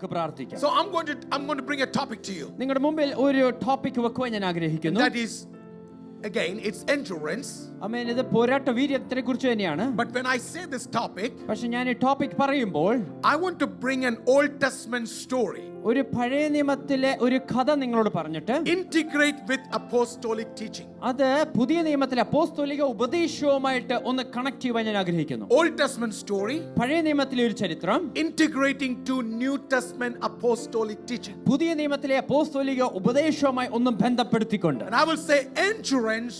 നമുക്ക് പ്രാർത്ഥിക്കാം. So I'm going to bring a topic to you. നിങ്ങളുടെ മുമ്പിൽ ഒരു ടോപ്പിക് വെക്കുവാൻ ഞാൻ ആഗ്രഹിക്കുന്നു. That is, again, it's endurance. ആമേൻ. ഇത് പോരാട്ട വീര്യത്തെ കുറിച്ച് തന്നെയാണ്. But when I say this topic, പക്ഷെ ഞാൻ ഈ ടോപ്പിക് പറയുമ്പോൾ I want to bring an Old Testament story. ഒരു പഴയ നിയമത്തിലെ ഒരു കഥ നിങ്ങളോട് പറഞ്ഞിട്ട് integrate with apostolic teaching. അത് പുതിയ നിയമത്തിലെ അപ്പോസ്തോലിക ഉപദേശവുമായിട്ട് ഒന്ന് കണക്ട് ചെയ്യാൻ ഞാൻ ആഗ്രഹിക്കുന്നു. Old Testament story, പഴയ നിയമത്തിലെ ഒരു ചരിത്രം integrating to New Testament apostolic teaching. പുതിയ നിയമത്തിലെ അപ്പോസ്തോലിക ഉപദേശവുമായി ഒന്ന് ബന്ധപ്പെടുത്തിക്കൊണ്ട്. And I will say endurance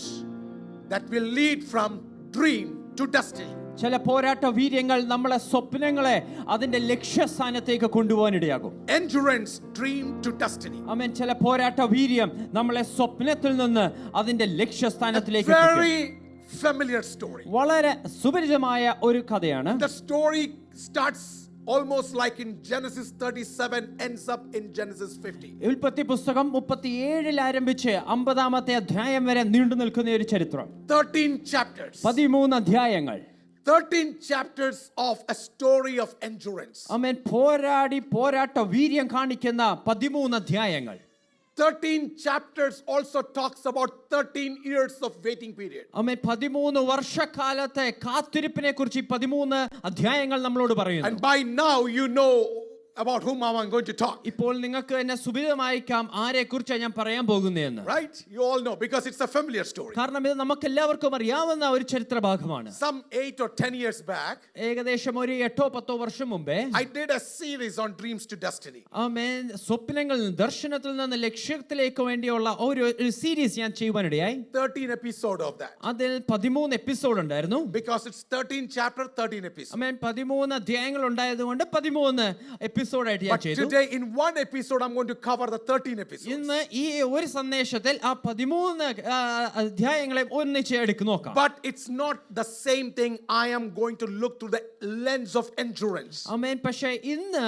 that will lead from dream to destiny. ചില പോരാട്ട വീര്യങ്ങൾ നമ്മളെ സ്വപ്നങ്ങളെ അതിന്റെ ലക്ഷ്യസ്ഥാനത്തേക്ക് കൊണ്ടുപോകാനിടയാകും. Endurance, dream to destiny. ആമേൻ. ചില പോരാട്ട വീര്യം നമ്മളെ സ്വപ്നത്തിൽ നിന്ന് അതിന്റെ ലക്ഷ്യസ്ഥാനത്തിലേക്ക് എത്തിക്കും. Very familiar story. വളരെ സുപരിചിതമായ ഒരു കഥയാണ്. The story starts almost like in Genesis 37, ends up in Genesis 50. ഉൽപ്പത്തി പുസ്തകം 37 ആരംഭിച്ച് 50-ാമത്തെ അധ്യായം വരെ നീണ്ടു നിൽക്കുന്ന ഒരു ചരിത്രം. 13 chapters. 13 അധ്യായങ്ങൾ. 13 chapters of a story of endurance. ആമേൻ. പോരാട്ട വീര്യം കാണിക്കുന്ന 13 അധ്യായങ്ങൾ. 13 chapters also talks about 13 years of waiting period. ആമേൻ. 13 വർഷക്കാലത്തെ കാത്തിരിപ്പിനെ കുറിച്ച് 13 അധ്യായങ്ങൾ നമ്മളോട് പറയുന്നു. And by now you know about whom I'm going to talk. ഇപ്പോൾ നിങ്ങൾക്ക് എന്നെ സുഭിതമായിക്കാം ആരെ കുറിച്ചാണ് ഞാൻ പറയാൻ പോകുന്നതെന്ന്. Right? You all know because it's a familiar story. കാരണം ഇത് നമുക്ക് എല്ലാവർക്കും അറിയാവുന്ന ഒരു ചരിത്ര ഭാഗമാണ്. Some 8 or 10 years back, ഏകദേശം ഒരു 8-10 വർഷം മുമ്പേ I did a series on dreams to destiny. ആമേൻ. സ്വപ്നങ്ങളിൽ ദർശനത്തിൽ നിന്ന് ലക്ഷ്യത്തിലേക്ക് വേണ്ടിയുള്ള ഒരു സീരീസ് ഞാൻ ചെയ്യുവാനിടയായി. 13 episode of that. അതിൽ 13 എപ്പിസോഡ് ഉണ്ടായിരുന്നു. Because it's 13 chapter, 13 episode. ആമേൻ. 13 അധ്യായങ്ങൾ ഉണ്ടായതുകൊണ്ട് 13 എപ്പിസോഡ് ആയിട്ട് ഞാൻ But ചെയ്തു. today in one episode I'm going to cover the 13 episodes. ഇന്ന് ഈ ഒരു സന്ദേശത്തിൽ ആ 13 അധ്യായങ്ങളെ ഒന്നിച്ച് എടുക്ക് നോക്കാം. But it's not the same thing. I am going to look through the lens of endurance. ആമേൻ. പക്ഷേ ഇന്ന്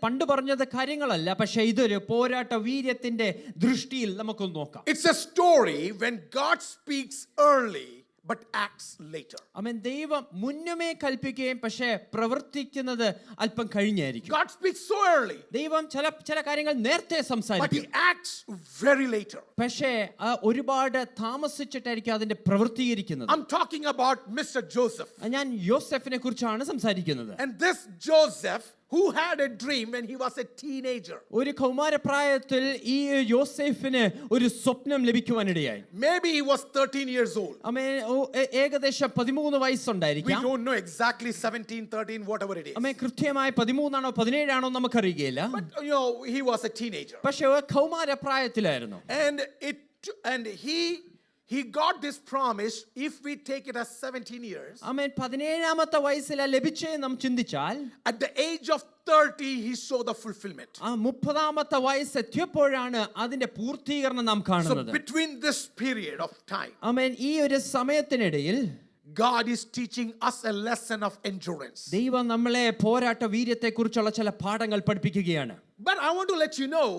പണ്ട് പറഞ്ഞത് കാര്യങ്ങളല്ല, പക്ഷേ ഇതൊരു പോരാട്ട വീര്യത്തിന്റെ ദൃഷ്ടിയിൽ നമുക്കൊന്ന് നോക്കാം. It's a story when God speaks early but acts later. ആമേൻ. ദൈവം മുന്നമേ കൽപ്പിക്കുകയും പക്ഷേ പ്രവർത്തിക്കുന്നത് അല്പം കഴിഞ്ഞായിരിക്കും. God speaks so early. ദൈവം ചില കാര്യങ്ങൾ നേരത്തെ But സംസാരിക്കും. he acts very later. പക്ഷേ ഒരുപാട് താമസിച്ചിട്ടായിരിക്കും അതിന്റെ പ്രവർത്തീകരിക്കുന്നത്. I'm talking about Mr. Joseph. ഞാൻ യോസെഫിനെ കുറിച്ചാണ് സംസാരിക്കുന്നത്. And this Joseph who had a dream when he was a teenager. ഒരു കൗമാരപ്രായത്തിൽ ഈ യോസെഫിന് ഒരു സ്വപ്നം ലഭിക്കുവാനിടയായി. Maybe he was 13 years old. ആമേൻ. ഏകദേശം 13 We വയസ്സുണ്ടായിരിക്കാം. don't know exactly 17, 13, whatever it is. ആമേൻ. കൃത്യമായി 13 ആണോ 17 ആണോ നമുക്കറിയില്ല. But you know, he was a teenager. പക്ഷേ കൗമാരപ്രായത്തിലായിരുന്നു. And he got this promise if we take it as 17 years. ആമേൻ. 17-ാമത്തെ വയസ്സിലെ ലഭിച്ചേ നാം ചിന്തിച്ചാൽ At the age of 30 he saw the fulfillment. ആ 30-ാമത്തെ വയസ്സ് എത്തിയപ്പോഴാണ് അതിന്റെ പൂർത്തീകരണം നാം So കാണുന്നത്. between this period of time, ആമേൻ. ഈ ഒരു സമയത്തിനിടയിൽ God is teaching us a lesson of endurance. ദൈവം നമ്മളെ പോരാട്ട വീര്യത്തെക്കുറിച്ചുള്ള ചില പാഠങ്ങൾ പഠിപ്പിക്കുകയാണ്. But I want to let you know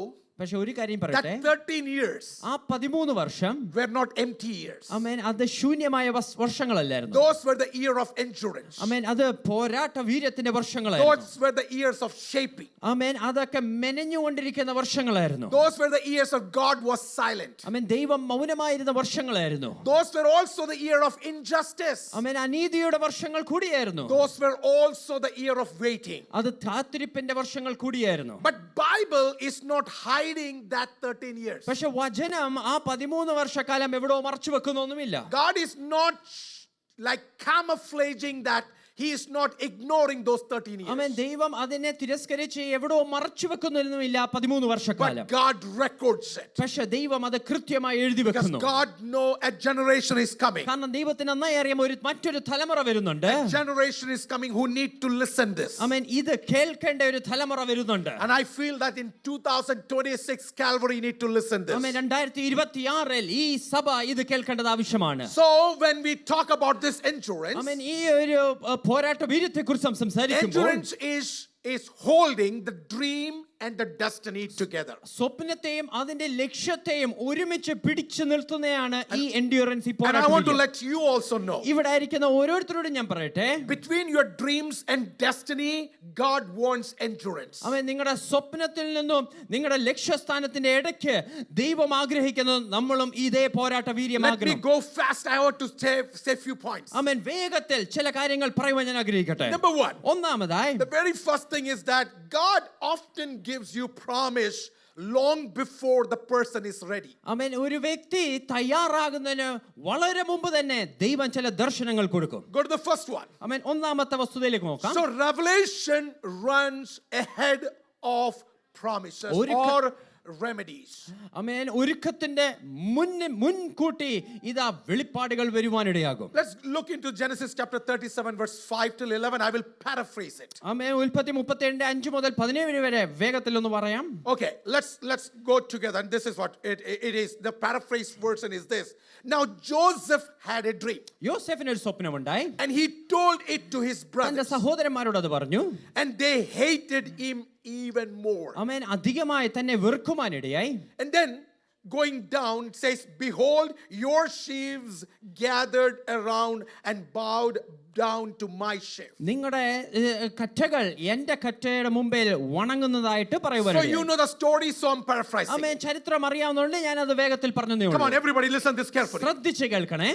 പക്ഷെ ഒരു കാര്യം that പറയട്ടെ. 13 years ആ 13 വർഷം were not empty years. ആമേൻ അത് ശൂന്യമായ വർഷങ്ങളല്ലായിരുന്നു. Those were the year of endurance. ആമേൻ അത് പോരാട്ട വീര്യത്തിന്റെ വർഷങ്ങളായിരുന്നു. Those were the years of shaping. ആമേൻ അതൊക്കെ മെനഞ്ഞുകൊണ്ടിരിക്കുന്ന വർഷങ്ങളായിരുന്നു. Those were the years of God was silent. ആമേൻ ദൈവം മൗനമായിരുന്ന വർഷങ്ങളായിരുന്നു. Those were also the year of injustice. ആമേൻ അനീതിയുടെ വർഷങ്ങൾ കൂടിയായിരുന്നു. Those were also the year of waiting. അത് കാത്തിരിപ്പിന്റെ വർഷങ്ങൾ കൂടിയായിരുന്നു. But Bible is not hiding that 13 years. പക്ഷെ വചനം ആ 13 വർഷക്കാലം എവിടോ മറച്ചു വെക്കുന്നൊന്നുമില്ല. God is not like camouflaging that. He is not ignoring those 13 years. ആമേൻ. ദൈവം അതിനെ തിരസ്കരിച്ച് എവിടോ മറച്ചു വെക്കുന്നൊന്നുമില്ല 13 വർഷക്കാലം. But God records it. പക്ഷെ ദൈവം അത് കൃത്യമായി എഴുതി Because വെക്കുന്നു. God know a generation is coming. കാരണം ദൈവത്തിന് നന്നായി അറിയാം മറ്റൊരു തലമുറ വരുന്നുണ്ട്. A generation is coming who need to listen this. ആമേൻ. ഇത് കേൾക്കേണ്ട ഒരു തലമുറ വരുന്നുണ്ട്. And I feel that in 2026 Calvary need to listen this. ആമേൻ. 2026 ഈ സഭ ഇത് കേൾക്കേണ്ടത് ആവശ്യമാണ്. So when we talk about this endurance, ആമേൻ ഈ ഒരു പോരാട്ട വീര്യത്തെക്കുറിച്ച് സംസാരിക്കുമ്പോൾ endurance is holding the dream and the destiny together. സ്വപ്നത്തെയും അതിന്റെ ലക്ഷ്യത്തെയും ഒരുമിച്ച് പിടിച്ചു നിർത്തുന്നതാണ് ഈ endurance. And I want to let you also know, ഇവിടെ ആയിരിക്കുന്ന ഓരോരുത്തരോടും ഞാൻ പറയട്ടെ, between your dreams and destiny, God wants endurance. അവൻ നിങ്ങളുടെ സ്വപ്നത്തിൽ നിന്നും നിങ്ങളുടെ ലക്ഷ്യസ്ഥാനത്തിന്റെ ഇടയ്ക്ക് ദൈവം ആഗ്രഹിക്കുന്നത് നമ്മളും ഇതേ പോരാട്ട വീര്യം Let me ആഗ്രഹിക്കും. go fast. I want to say few points. അവൻ വേഗത്തിൽ ചില കാര്യങ്ങൾ പറയുവാൻ ഞാൻ ആഗ്രഹിക്കട്ടെ. Number one, ഒന്നാമതായി, the very first thing is that God often gives you promise long before the person is ready. അവൻ ഒരു വ്യക്തി തയ്യാറാകുന്നതിന് വളരെ മുമ്പ് തന്നെ ദൈവം ചില ദർശനങ്ങൾ കൊടുക്കും. Go to the first one. അവൻ ഒന്നാമത്തെ വസ്തുതയിലേക്ക് നോക്കാം. So revelation runs ahead of promises or remedies. ആമേൻ. ഒരുക്കത്തിന്റെ മുൻകൂട്ടി ഇതാ വെളിപ്പാടുകൾ വരുവാനിടയാകും. Let's look into Genesis chapter 37 verse 5 till 11. I will paraphrase it. ആമേൻ. ഉൽപ്പത്തി 37:5 മുതൽ 17 വരെ വേഗത്തിൽ ഒന്ന് പറയാം. Okay, let's go together, and this is what it is. The paraphrase version is this. Now Joseph had a dream, യോസേഫിന് ഒരു സ്വപ്നമുണ്ടായി. and he told it to his തന്റെ brothers, സഹോദരന്മാരോട് അത് പറഞ്ഞു. and they hated him even more. ആമേൻ. അധികമായി തന്നെ വെറുക്കുവാനിടയായി. And then going down it says, behold, your sheaves gathered around and bowed down to my sheaf. നിങ്ങളുടെ കറ്റകൾ എന്റെ കറ്റയുടെ മുമ്പിൽ വണങ്ങുന്നതായിട്ട് So പറയുവാനിടയായി. you know the story, so I'm paraphrasing. ആമേൻ. ചരിത്രം അറിയാവുന്നതുകൊണ്ട് ഞാൻ അത് വേഗത്തിൽ പറഞ്ഞു. Come on, everybody, listen this carefully. ശ്രദ്ധിച്ച് കേൾക്കണേ.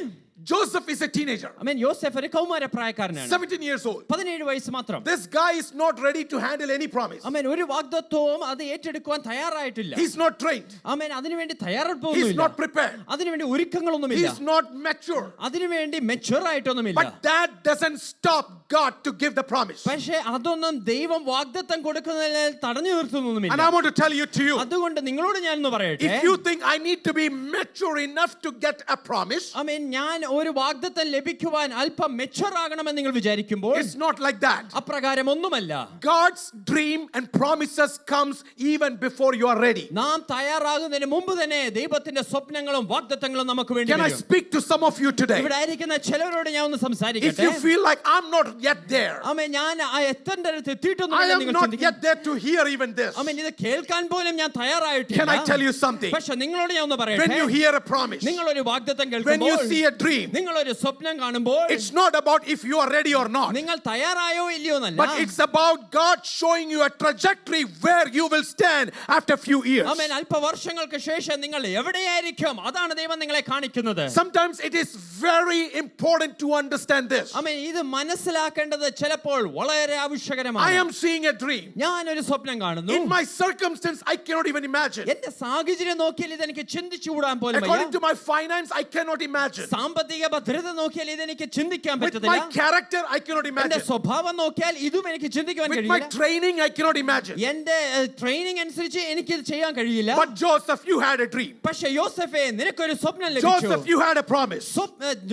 Joseph is a teenager, ആമേൻ. യോസേഫ് ഒരു കൗമാര പ്രായക്കാരനാണ്. 17 years old. 17 വയസ്സ് മാത്രം. This guy is not ready to handle any promise. ആമേൻ. ഒരു വാഗ്ദത്തവും അത് ഏറ്റെടുക്കുവാൻ തയ്യാറായിട്ടില്ല. He's not trained. ആമേൻ. അതിനുവേണ്ടി തയ്യാറെടുപ്പൊന്നുമില്ല. He's not prepared. അതിനുവേണ്ടി ഒരുക്കങ്ങളൊന്നുമില്ല. He's not mature. അതിനുവേണ്ടി mature ആയിട്ടൊന്നുമില്ല. But that doesn't stop God to give the promise. പക്ഷേ അതൊന്നും ദൈവം വാഗ്ദത്തം കൊടുക്കുന്നതിൽ തടഞ്ഞു നിർത്തുന്നൊന്നുമില്ല. And I want to tell you to you, അതുകൊണ്ട് നിങ്ങളോട് ഞാൻ ഒന്ന് പറയട്ടെ, if you think I need to be mature enough to get a promise, ആമേൻ, ഞാൻ ഒരു വാഗ്ദത്തം ലഭിക്കുവാൻ അല്പം മെച്യൂർ ആകണമെന്ന് നിങ്ങൾ വിചാരിക്കുമ്പോൾ it's not like that. അപ്രകാരം ഒന്നുമല്ല. God's dream and promises comes even before you are ready. നാം തയ്യാറാകുന്നതിന് മുമ്പ് തന്നെ ദൈവത്തിന്റെ സ്വപ്നങ്ങളും വാഗ്ദത്തങ്ങളും നമുക്ക് വേണ്ടി Can I വരും. speak to some of you today? ഇവിടെ ആയിരിക്കുന്ന ചിലരോട് ഞാൻ ഒന്ന് If സംസാരിക്കട്ടെ. you feel like I'm not yet there, ആമേൻ, ഞാൻ എത്തേണ്ട അടുത്ത് I എത്തിയിട്ടൊന്നുമില്ല am നിങ്ങൾ not ചിന്തിക്കും. yet there to hear even this. ആമേൻ, ഇത് കേൾക്കാൻ പോലും ഞാൻ തയ്യാറായിട്ടില്ല. Can I tell you something? പക്ഷെ നിങ്ങളോട് ഞാൻ ഒന്ന് When പറയട്ടെ, you hear a promise, നിങ്ങൾ ഒരു വാഗ്ദത്തം when you കേൾക്കുമ്പോൾ, see a dream, നിങ്ങൾ ഒരു സ്വപ്നം കാണുമ്പോൾ, it's not about if you are ready or not, നിങ്ങൾ തയ്യാറായോ ഇല്ലയോ എന്നല്ല. but it's about God showing you a trajectory where you will stand after a few years. ആമേൻ, അല്പവർഷങ്ങൾക്ക് ശേഷം നിങ്ങൾ എവിടെയായിരിക്കും അതാണ് ദൈവം നിങ്ങളെ കാണിക്കുന്നത്. Sometimes it is very important to understand this. ആമേൻ, ഇത് മനസ്സിലാക്കേണ്ടത് ചിലപ്പോൾ വളരെ I ആവശ്യകരമാണ്. am seeing a dream. ഞാൻ ഒരു സ്വപ്നം കാണുന്നു. In my circumstance, I cannot even imagine. എന്റെ സാഹചര്യം നോക്കിയാൽ ഇതെനിക്ക് ചിന്തിച്ചുകൂടാൻ പോലും According വയ്യ. to my finance, I cannot imagine. സാമ്പത്തിക ഭദ്രത നോക്കിയാൽ ഇതെനിക്ക് ചിന്തിക്കാൻ With പറ്റത്തില്ല. my character, I cannot എന്റെ imagine. സ്വഭാവം നോക്കിയാൽ ഇതും എനിക്ക് ചിന്തിക്കാൻ With my കഴിയില്ല. training, I cannot imagine. എന്റെ ട്രെയിനിങ് അനുസരിച്ച് എനിക്ക് ഇത് ചെയ്യാൻ കഴിയില്ല. But Joseph, you had a dream. പക്ഷെ യോസഫേ, നിനക്കൊരു സ്വപ്നം ലഭിച്ചു. Joseph, you had a promise.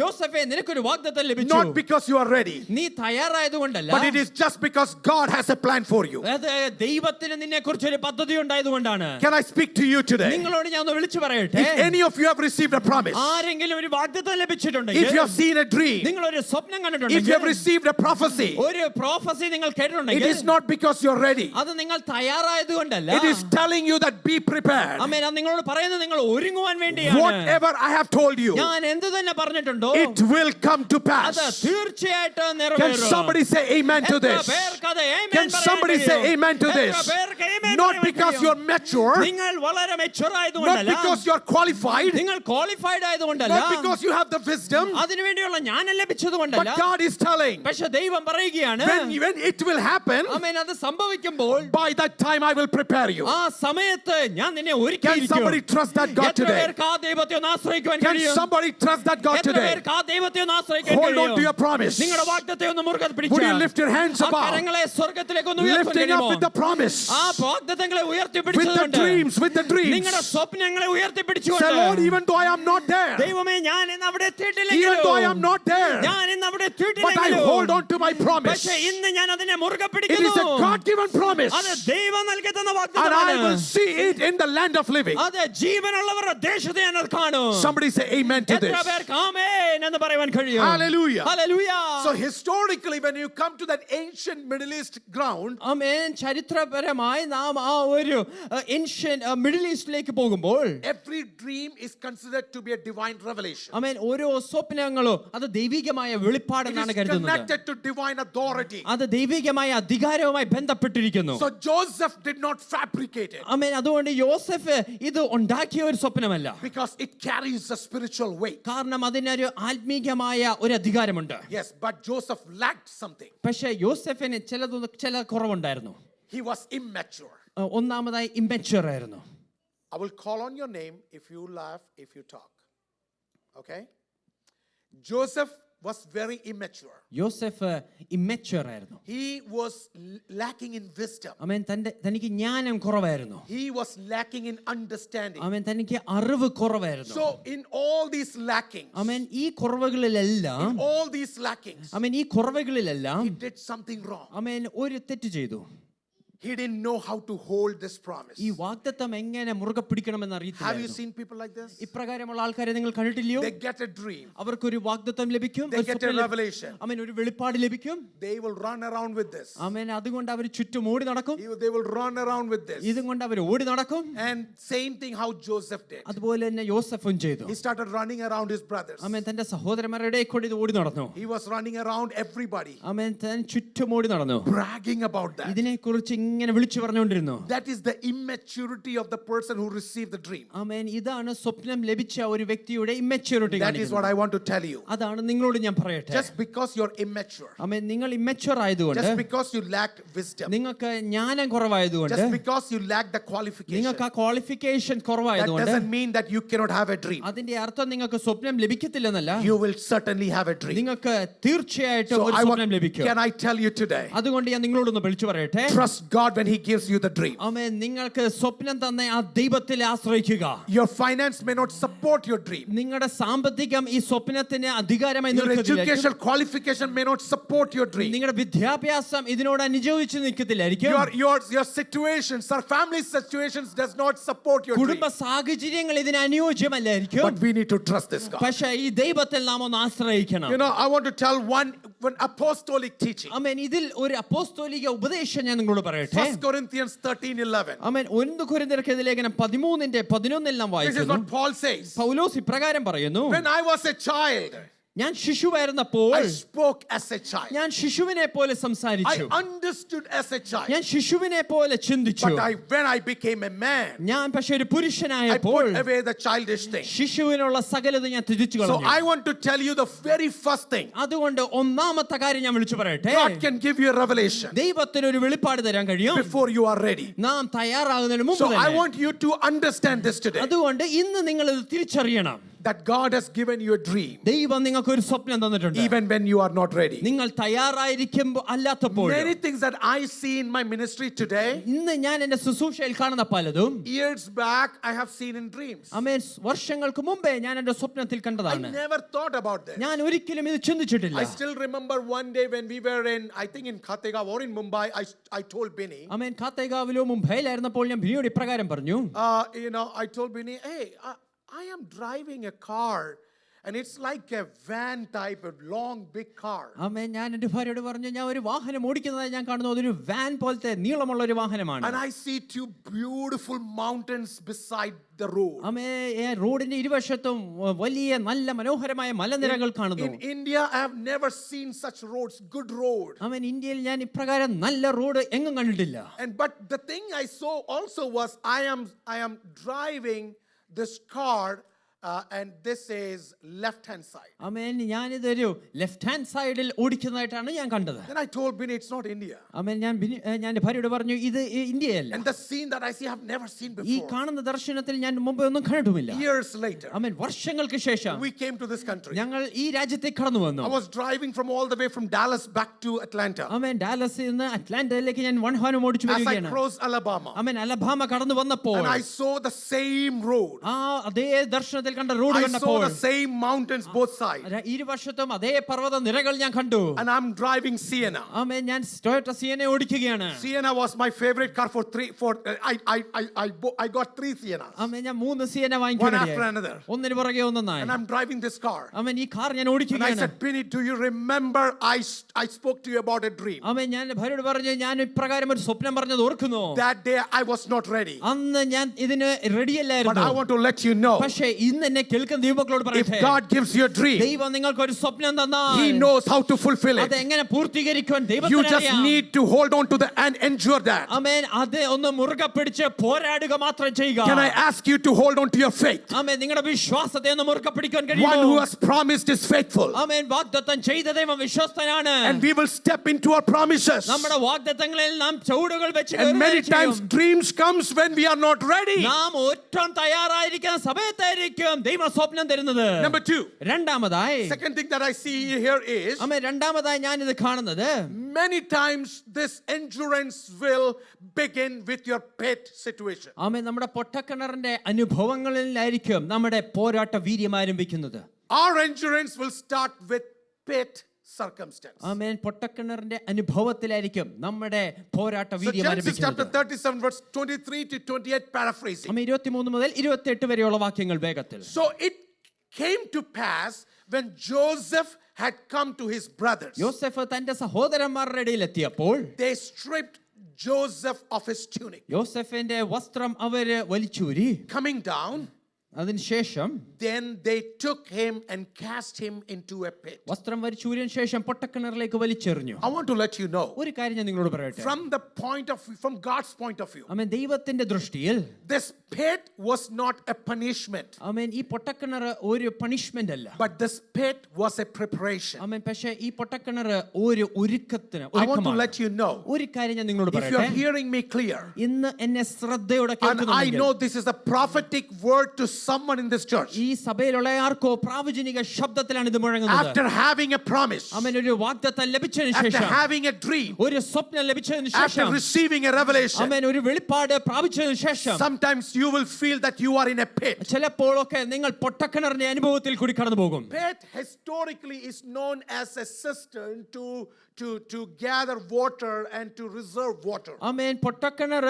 യോസഫേ, നിനക്കൊരു വാഗ്ദത്തം ലഭിച്ചു. Not because you are ready, നീ തയ്യാറായതുകൊണ്ടല്ല, but it is just because God has a plan for you. അത് ദൈവത്തിന് നിന്നെ കുറിച്ച് ഒരു പദ്ധതി ഉണ്ടായതുകൊണ്ടാണ്. Can I speak to you today? നിങ്ങളോട് ഞാൻ ഒന്ന് വിളിച്ചു പറയട്ടെ, If any of you have received a promise, ആരെങ്കിലും ഒരു വാഗ്ദത്തം if ലഭിച്ചിട്ടുണ്ടെങ്കിൽ, you have seen a dream, നിങ്ങൾ ഒരു സ്വപ്നം if you have കണ്ടിട്ടുണ്ടെങ്കിൽ, received a prophecy, ഒരു പ്രോഫസി നിങ്ങൾ it കേട്ടിട്ടുണ്ടെങ്കിൽ, is not because you are ready. അത് നിങ്ങൾ തയ്യാറായതുകൊണ്ടല്ല. It is telling you that be prepared. ആമേൻ, അത് നിങ്ങളോട് പറയുന്നത് നിങ്ങൾ ഒരുങ്ങുവാൻ വേണ്ടിയാണ്. Whatever I have told you, ഞാൻ എന്ത് തന്നെ പറഞ്ഞിട്ടുണ്ടോ it will come to അത് pass. തീർച്ചയായിട്ടും Can നിറവേറും. somebody say amen to എത്ര this? പേർക്കത് amen Can പറയാൻ somebody say കഴിയും? amen to എത്ര this? പേർക്ക് amen Not പറയാൻ because കഴിയും? you are mature, നിങ്ങൾ വളരെ mature not ആയതുകൊണ്ടല്ല, because you are qualified, നിങ്ങൾ qualified ആയതുകൊണ്ടല്ല, not because you have the wisdom, അതിനുവേണ്ടിയുള്ള ജ്ഞാനം ലഭിച്ചതുകൊണ്ടല്ല. but God is telling, പക്ഷെ ദൈവം പറയുകയാണ്, when it will happen, ആമേൻ, അത് സംഭവിക്കുമ്പോൾ by that time I will prepare you. ആ സമയത്ത് ഞാൻ നിന്നെ Can ഒരുക്കിയിരിക്കും. somebody trust that God എത്ര today? പേർക്ക് ആ ദൈവത്തെ ഒന്ന് ആശ്രയിക്കുവാൻ Can കഴിയും? somebody trust that God എത്ര today? പേർക്ക് ആ ദൈവത്തെ ഒന്ന് ആശ്രയിക്കാൻ Hold on to your കഴിയും? promise. നിങ്ങളുടെ വാഗ്ദത്തത്തെ ഒന്ന് മുറുകെ Would you പിടിച്ച് lift your hands ആ above, കരങ്ങളെ സ്വർഗ്ഗത്തിലേക്ക് ഒന്ന് ഉയർത്താൻ lifting up കഴിയുമോ? with the promise, ആ വാഗ്ദത്തങ്ങളെ ഉയർത്തി with the പിടിച്ചുകൊണ്ട് dreams, with the dreams? നിങ്ങളുടെ സ്വപ്നങ്ങളെ ഉയർത്തി Say, Lord, പിടിച്ചുകൊണ്ട്, even though I am not there, ദൈവമേ, ഞാൻ ഇന്ന് അവിടെ even though I am എത്തിയിട്ടില്ലെങ്കിലും, not there, ഞാൻ ഇന്ന് അവിടെ but I hold എത്തിയിട്ടില്ലെങ്കിലും, on to my promise. പക്ഷെ ഇന്ന് ഞാൻ അതിനെ മുറുകെ It is പിടിക്കുന്നു. a God-given promise, അത് ദൈവം നൽകി തന്ന and I വാഗ്ദത്തമാണ്. will see it in the land of living. അത് ജീവനുള്ളവരുടെ ദേശത്ത് ഞാൻ അത് കാണും. Somebody say amen to എത്ര this. പേർക്ക് ആമേൻ എന്ന് പറയുവാൻ കഴിയും? Hallelujah. Hallelujah. So historically, when you come to that ancient Middle East ground, ആമേൻ. ചരിത്രപരമായി നാം ആ ഒരു ഏൻഷ്യന്റ് മിഡിൽ ഈസ്റ്റിലേക്ക് പോകുമ്പോൾ every dream is considered to be a divine revelation. ആമേൻ, ഓരോ സ്വപ്നങ്ങളും അത് ദൈവികമായ It വെളിപ്പാടെന്നാണ് is കരുതുന്നത്. connected to divine authority. അത് ദൈവികമായ അധികാരവുമായി ബന്ധപ്പെട്ടിരിക്കുന്നു. So Joseph did not fabricate it ആമേൻ. അതുകൊണ്ട് യോസഫ് ഇത് ഉണ്ടാക്കിയ ഒരു സ്വപ്നമല്ല, because it carries a spiritual weight. കാരണം അതിനൊരു ആത്മീകമായ ഒരു അധികാരമുണ്ട്. Yes, but Joseph lacked something. പക്ഷേ യോസഫിന് ചില കുറവുണ്ടായിരുന്നു. He was immature. ഒന്നാമതായി ഇമ്മച്വർ ആയിരുന്നു. I will call on your name if you laugh, if you talk. Okay? Joseph was very immature. Joseph immature ആയിരുന്നു. He was lacking in wisdom. ആമേൻ. തനിക്ക് ജ്ഞാനം കുറവായിരുന്നു. He was lacking in understanding. ആമേൻ. തനിക്ക് അറിവ് കുറവായിരുന്നു. So in all these lackings, ആമേൻ. ഈ കുറവുകളിലെല്ലാം all these lackings, ആമേൻ, ഈ കുറവുകളിലെല്ലാം he did something wrong. ആമേൻ ഒരു തെറ്റ് ചെയ്തു. He didn't know how to hold this promise. ഈ വാഗ്ദത്തം എങ്ങനെ മുറുകെ പിടിക്കണമെന്ന് Have you അറിയത്തില്ല. seen people like this? ഇപ്രകാരമുള്ള ആൾക്കാരെ നിങ്ങൾ കണ്ടിട്ടില്ലയോ? They get a dream, അവർക്കൊരു വാഗ്ദത്തം ലഭിക്കും, they ഒരു get a സ്വപ്നം ലഭിക്കും. revelation. ആമേൻ. ഒരു വെളിപ്പാട് ലഭിക്കും. They will run around with this. ആമേൻ. അതുകൊണ്ട് അവർ ചുറ്റും ഓടി നടക്കും. They will run around with this. ഇതും കൊണ്ട് അവർ ഓടി നടക്കും. And same thing how Joseph did. അതുപോലെ തന്നെ യോസഫും ചെയ്തു. He started running around his brothers. ആമേൻ. തന്റെ സഹോദരന്മാരുടെ കൂടെ ഇത് ഓടി നടന്നു. He was running around everybody, ആമേൻ. താൻ ചുറ്റും ഓടി നടന്നു. bragging about that. ഇതിനെക്കുറിച്ച് ഇങ്ങനെ വിളിച്ചു പറഞ്ഞുകൊണ്ടിരുന്നു. That is the immaturity of the person who received the dream. ആമേൻ. ഇതാണ് സ്വപ്നം ലഭിച്ച ഒരു വ്യക്തിയുടെ immaturity. That is what I want to tell you. അതാണ് നിങ്ങളോട് ഞാൻ പറയട്ടെ. Just because you're immature, ആമേൻ. നിങ്ങൾ ഇമ്മച്യൂർ ആയതുകൊണ്ട്, just because you lacked wisdom, നിങ്ങൾക്ക് ജ്ഞാനം കുറവായതുകൊണ്ട്, just because you lack the qualification, നിങ്ങൾക്ക് ആ ക്വാളിഫിക്കേഷൻ that കുറവായതുകൊണ്ട് doesn't mean that you cannot have a dream. അതിന്റെ അർത്ഥം നിങ്ങൾക്ക് സ്വപ്നം ലഭിക്കത്തില്ലെന്നല്ല. You will certainly have a dream. നിങ്ങൾക്ക് തീർച്ചയായിട്ടും So ഒരു സ്വപ്നം ലഭിക്കും. can I tell you today, അതുകൊണ്ട് ഞാൻ നിങ്ങളോടൊന്ന് വിളിച്ചു പറയട്ടെ. trust God when He gives you the dream. ആമേൻ. നിങ്ങൾക്ക് സ്വപ്നം തന്ന ആ ദൈവത്തിൽ ആശ്രയിക്കുക. Your finance may not support your dream. നിങ്ങളുടെ സാമ്പത്തികം ഈ സ്വപ്നത്തിന് അധികാരമായി Your നിൽക്കത്തില്ലായിരിക്കും. educational qualification may not support your dream. നിങ്ങളുടെ വിദ്യാഭ്യാസം ഇതിനോട് അനുജോദിച്ച് നിൽക്കത്തില്ലായിരിക്കും. Your situations, our family situations does not support your dream. കുടുംബ സാഹചര്യങ്ങൾ ഇതിന് അനുയോജ്യമല്ലായിരിക്കും. But we need to trust this God. പക്ഷേ ഈ ദൈവത്തിൽ നാം ഒന്ന് ആശ്രയിക്കണം. You know, I want to tell one apostolic teaching. ആമേൻ. ഇതിൽ ഒരു അപ്പോസ്തോലിക ഉപദേശം ഞാൻ നിങ്ങളോട് പറയട്ടെ. 1 Corinthians 13:11. ആമേൻ. 1 കൊരിന്ത്യർക്കെതിരെ ലേഖനം 13:11 നാം This is വായിക്കുന്നു. what Paul says. പൗലോസ് ഇപ്രകാരം പറയുന്നു. When I was a child, ഞാൻ ശിശുവായിരുന്നപ്പോൾ I spoke as a child. ഞാൻ ശിശുവിനെ പോലെ I സംസാരിച്ചു. understood as a child. ഞാൻ ശിശുവിനെ പോലെ ചിന്തിച്ചു. But when I became a man, ഞാൻ പക്ഷെ ഒരു I പുരുഷനായപ്പോൾ put away the childish thing. ശിശുവിനുള്ള സകലത ഞാൻ തിരിച്ചു So കളഞ്ഞു. I want to tell you the very first thing. അതുകൊണ്ട് ഒന്നാമത്തെ കാര്യം ഞാൻ വിളിച്ചു പറയട്ടെ. God can give you a revelation ദൈവത്തിന് ഒരു വെളിപ്പാട് തരാൻ കഴിയും before you are ready. നാം തയ്യാറാകുന്നതിന് മുമ്പ് So I തന്നെ. want you to understand this today. അതുകൊണ്ട് ഇന്ന് നിങ്ങൾ ഇത് തിരിച്ചറിയണം. That God has given you a dream ദൈവം നിങ്ങൾക്ക് ഒരു സ്വപ്നം തന്നിട്ടുണ്ട്. even when you are not ready. നിങ്ങൾ തയ്യാറായിരിക്കുമ്പോൾ അല്ലാത്തപ്പോൾ. Many things that I see in my ministry today, ഇന്ന് ഞാൻ എന്റെ ശുശ്രൂഷയിൽ കാണുന്ന പലതും years back I have seen in dreams. ആമേൻ, വർഷങ്ങൾക്ക് മുമ്പേ ഞാൻ എന്റെ സ്വപ്നത്തിൽ I കണ്ടതാണ്. never thought about this. ഞാൻ ഒരിക്കലും ഇത് ചിന്തിച്ചിട്ടില്ല. I still remember one day when we were in, I think in Khatega or in Mumbai, I told Binny, ആമേൻ. ഖാത്തേഗാവിലോ മുംബൈയിലായിരുന്നപ്പോൾ ഞാൻ ബിനിയോട് ഇപ്രകാരം പറഞ്ഞു. I told Binny, hey, I am driving a car and it's like a van type of long big car. ആമേൻ. ഞാൻ എന്റെ ഭാര്യയോട് പറഞ്ഞു, ഞാൻ ഒരു വാഹനം ഓടിക്കുന്നതായി ഞാൻ കാണുന്നു. അതൊരു വാൻ പോലത്തെ നീളമുള്ള ഒരു വാഹനമാണ്. And I see two beautiful mountains beside the road. ആമേൻ. റോഡിന്റെ ഇരുവശത്തും വലിയ നല്ല മനോഹരമായ മലനിരകൾ കാണുന്നു. In India, I have never seen such roads, good road. ആമേൻ. ഇന്ത്യയിൽ ഞാൻ ഇപ്രകാരം നല്ല റോഡ് എങ്ങും കണ്ടിട്ടില്ല. But the thing I saw also was I am driving this car and this is left hand side. ആമേൻ. ഞാനിതൊരു ലെഫ്റ്റ് ഹാൻഡ് സൈഡിൽ ഓടിക്കുന്നതായിട്ടാണ് ഞാൻ കണ്ടത്. Then I told Binny it's not India. ആമേൻ. ഞാൻ എൻ്റെ ഭാര്യയോട് പറഞ്ഞു, ഇത് ഇന്ത്യയല്ല. And the scene that I see I have never seen ഈ before. കാണുന്ന ദർശനത്തിൽ ഞാൻ മുമ്പ് ഒന്നും കണ്ടിട്ടുമില്ല. Years later, ആമേൻ. വർഷങ്ങൾക്ക് ശേഷം we came to this country. ഞങ്ങൾ ഈ രാജ്യത്തേക്ക് കടന്നു വന്നു. I was driving from all the way from Dallas back to Atlanta. ആമേൻ. ഡാലസിൽ നിന്ന് അറ്റ്ലാന്റയിലേക്ക് ഞാൻ വാഹനം ഓടിച്ചു As I വരികയാണ്. crossed Alabama, ആമേൻ. അലബാമ കടന്നു വന്നപ്പോൾ and I saw the same road. ആ അതേ ദർശനത്തിൽ പട്ടണത്തിൽ കണ്ട റോഡ് I saw കണ്ടപ്പോൾ the same mountains both sides. ഇരുവശത്തും അതേ പർവ്വത നിരകൾ ഞാൻ കണ്ടു. And I'm driving Sienna. Amen. ഞാൻ ടൊയോട്ട സിയനെ ഓടിക്കുകയാണ്. Sienna was my favorite car I got 3 Siennas. Amen. ഞാൻ 3 സിയന One വാങ്ങിക്കുകയാണ്. after another. ഒന്നിനു പുറകെ ഒന്നായി. And I'm driving this car. ആമേൻ. ഈ കാർ ഞാൻ And I ഓടിക്കുകയാണ്. said, Penny, do you remember I spoke to you about a dream? ആമേൻ. ഞാൻ ഭാര്യയോട് പറഞ്ഞു, ഞാൻ ഇപ്രകാരം ഒരു സ്വപ്നം പറഞ്ഞത് ഓർക്കുന്നു. That day I was not ready. അന്ന് ഞാൻ ഇതിന് റെഡി But അല്ലായിരുന്നു. I want to let you know, പക്ഷേ ഇന്ന് എന്നെ കേൾക്കുന്ന ദൈവമക്കളോട് if പറയട്ടെ, God gives you a dream, ദൈവം നിങ്ങൾക്ക് ഒരു സ്വപ്നം തന്നാൽ He knows how to fulfill അത് it. എങ്ങനെ പൂർത്തീകരിക്കുവാൻ You ദൈവത്തിന് just അറിയാം. need to hold on to the and endure that. ആമേൻ. അത് ഒന്ന് മുറുകെ പിടിച്ച് പോരാടുക മാത്രം ചെയ്യുക. Can I ask you to hold on to your faith? ആമേൻ. നിങ്ങളുടെ വിശ്വാസത്തെ ഒന്ന് മുറുകെ പിടിക്കാൻ One who കഴിയുമോ? has promised is faithful. ആമേൻ. വാഗ്ദത്തം ചെയ്ത ദൈവം വിശ്വസ്തനാണ്. And we will step into our promises. നമ്മുടെ വാഗ്ദത്തങ്ങളിൽ നാം ചുവടുകൾ വെച്ച് And many കയറുകയും times ചെയ്യും. dreams comes when we are not ready. നാം ഒട്ടും തയ്യാറായിരിക്കുന്ന സമയത്തായിരിക്കും ദൈവം സ്വപ്നം തരുന്നത്. Number 2. രണ്ടാമതായി Second thing that I see here is, ആമേൻ. രണ്ടാമതായി ഞാൻ ഇത് കാണുന്നത്, many times this endurance will begin with your pet situation. ആമേൻ, നമ്മുടെ പൊട്ടക്കിണറിന്റെ അനുഭവങ്ങളിലായിരിക്കും നമ്മുടെ പോരാട്ട വീര്യം ആരംഭിക്കുന്നത്. Our endurance will start with pet circumstance. ആമേൻ. പൊട്ടക്കിണറിന്റെ അനുഭവത്തിലായിരിക്കും നമ്മുടെ പോരാട്ട So വീര്യം Genesis chapter ആരംഭിക്കുന്നത്. 37 verse 23 to 28 paraphrasing. ആമേൻ. 23 മുതൽ 28 വരെയുള്ള വാക്യങ്ങൾ വേഗത്തിൽ. So it came to pass when Joseph had come to his brothers, യോസെഫ് തന്റെ സഹോദരന്മാരുടെ ഇടയിൽ എത്തിയപ്പോൾ they stripped Joseph of his tunic. യോസെഫിന്റെ വസ്ത്രം അവര് വലിച്ചൂരി. Coming down, അതിനുശേഷം then they took him and cast him into a pit. വസ്ത്രം വലിച്ചൂരിയതിനു ശേഷം പൊട്ടക്കിണറിലേക്ക് വലിച്ചെറിഞ്ഞു. I want to let you know, ഒരു കാര്യം ഞാൻ നിങ്ങളോട് പറയട്ടെ. from God's point of view, ആമേൻ. ദൈവത്തിന്റെ ദൃഷ്ടിയിൽ this pit was not a punishment, ആമേൻ, ഈ പൊട്ടക്കിണർ ഒരു പണിഷ്മെന്റ് അല്ല. but this pit was a preparation. ആമേൻ. പക്ഷേ ഈ പൊട്ടക്കിണർ ഒരു ഒരുക്കത്തിന് I want to ഒരുക്കമാണ്. let you know, ഒരു കാര്യം ഞാൻ നിങ്ങളോട് if you are പറയട്ടെ. hearing me clear, ഇന്ന് എന്നെ ശ്രദ്ധയോടെ and I കേൾക്കുന്നുണ്ടെങ്കിൽ know this is a prophetic word to someone in this church, ഈ സഭയിലുള്ള ആർക്കോ പ്രാവചനിക ശബ്ദത്തിലാണ് ഇത് മുഴങ്ങുന്നത്. after having a promise, ആമേൻ. ഒരു വാഗ്ദത്തം ലഭിച്ചതിന് after ശേഷം, having a dream, ഒരു സ്വപ്നം ലഭിച്ചതിന് after ശേഷം, receiving a revelation, ആമേൻ, ഒരു വെളിപ്പാട് പ്രാപിച്ചതിന് ശേഷം, sometimes you will feel that you are in a pit. ചിലപ്പോഴൊക്കെ നിങ്ങൾ പൊട്ടക്കിണറിന്റെ അനുഭവത്തിൽ കൂടി കടന്നു പോകും. Pit historically is known as a cistern to gather water and to reserve water. ആമേൻ. പൊട്ടക്കിണർ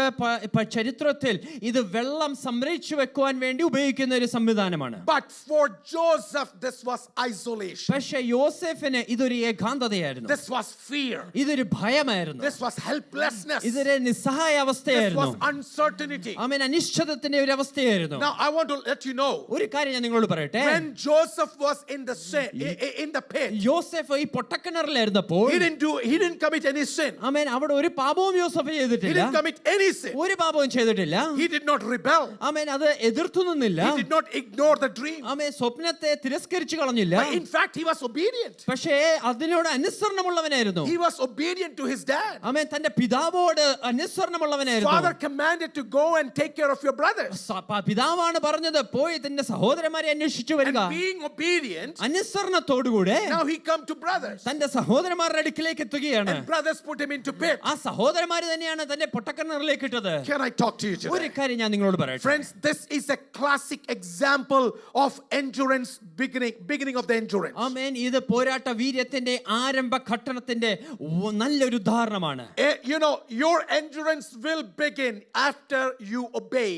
ചരിത്രത്തിൽ ഇത് വെള്ളം സംരക്ഷിച്ചു വെക്കുവാൻ വേണ്ടി ഉപയോഗിക്കുന്ന ഒരു സംവിധാനമാണ്. But for Joseph, this was isolation. പക്ഷേ യോസെഫിന് ഇതൊരു ഏകാന്തതയായിരുന്നു. This was fear. ഇതൊരു ഭയമായിരുന്നു. This was helplessness. ഇതൊരു നിസ്സഹായ This അവസ്ഥയായിരുന്നു. was uncertainty. ആമേൻ. അനിശ്ചിതത്തിന്റെ ഒരു അവസ്ഥയായിരുന്നു. Now I want to let you know, ഒരു കാര്യം ഞാൻ നിങ്ങളോട് പറയട്ടെ. when Joseph was in the pit, യോസെഫ് ഈ പൊട്ടക്കിണറിലായിരുന്നപ്പോൾ he didn't commit any sin. ആമേൻ, അവിടെ ഒരു പാപവും യോസെഫ് He ചെയ്തിട്ടില്ല. didn't commit any sin. ഒരു പാപവും ചെയ്തിട്ടില്ല. He did not rebel. ആമേൻ. അത് എതിർത്തു നിന്നില്ല. He did not ignore the dream. ആമേൻ. സ്വപ്നത്തെ തിരസ്കരിച്ചു കളഞ്ഞില്ല. But in fact, he was obedient. പക്ഷേ അതിനോട് അനുസരണമുള്ളവനായിരുന്നു. He was obedient to his dad. ആമേൻ. തന്റെ പിതാവോട് അനുസരണമുള്ളവനായിരുന്നു. Father commanded to go and take care of your brothers. പിതാവാണ് പറഞ്ഞത്, പോയി തന്റെ സഹോദരന്മാരെ അന്വേഷിച്ചു വരിക. And being obedient, അനുസരണത്തോടുകൂടെ now he come to brothers. തന്റെ സഹോദരന്മാരുടെ അടുക്കിലേക്ക് എത്തുകയാണ്. And brothers put him into pit. ആ സഹോദരന്മാര് തന്നെയാണ് തന്റെ പൊട്ടക്കിണറിലേക്ക് ഇട്ടത്. Can I talk to you ഒരു today? കാര്യം ഞാൻ നിങ്ങളോട് പറയട്ടെ. Friends, this is a classic example of endurance, beginning of the endurance. ആമേൻ. ഇത് പോരാട്ട വീര്യത്തിന്റെ ആരംഭ ഘട്ടത്തിന്റെ നല്ലൊരു ഉദാഹരണമാണ്. You know, your endurance will begin after you obey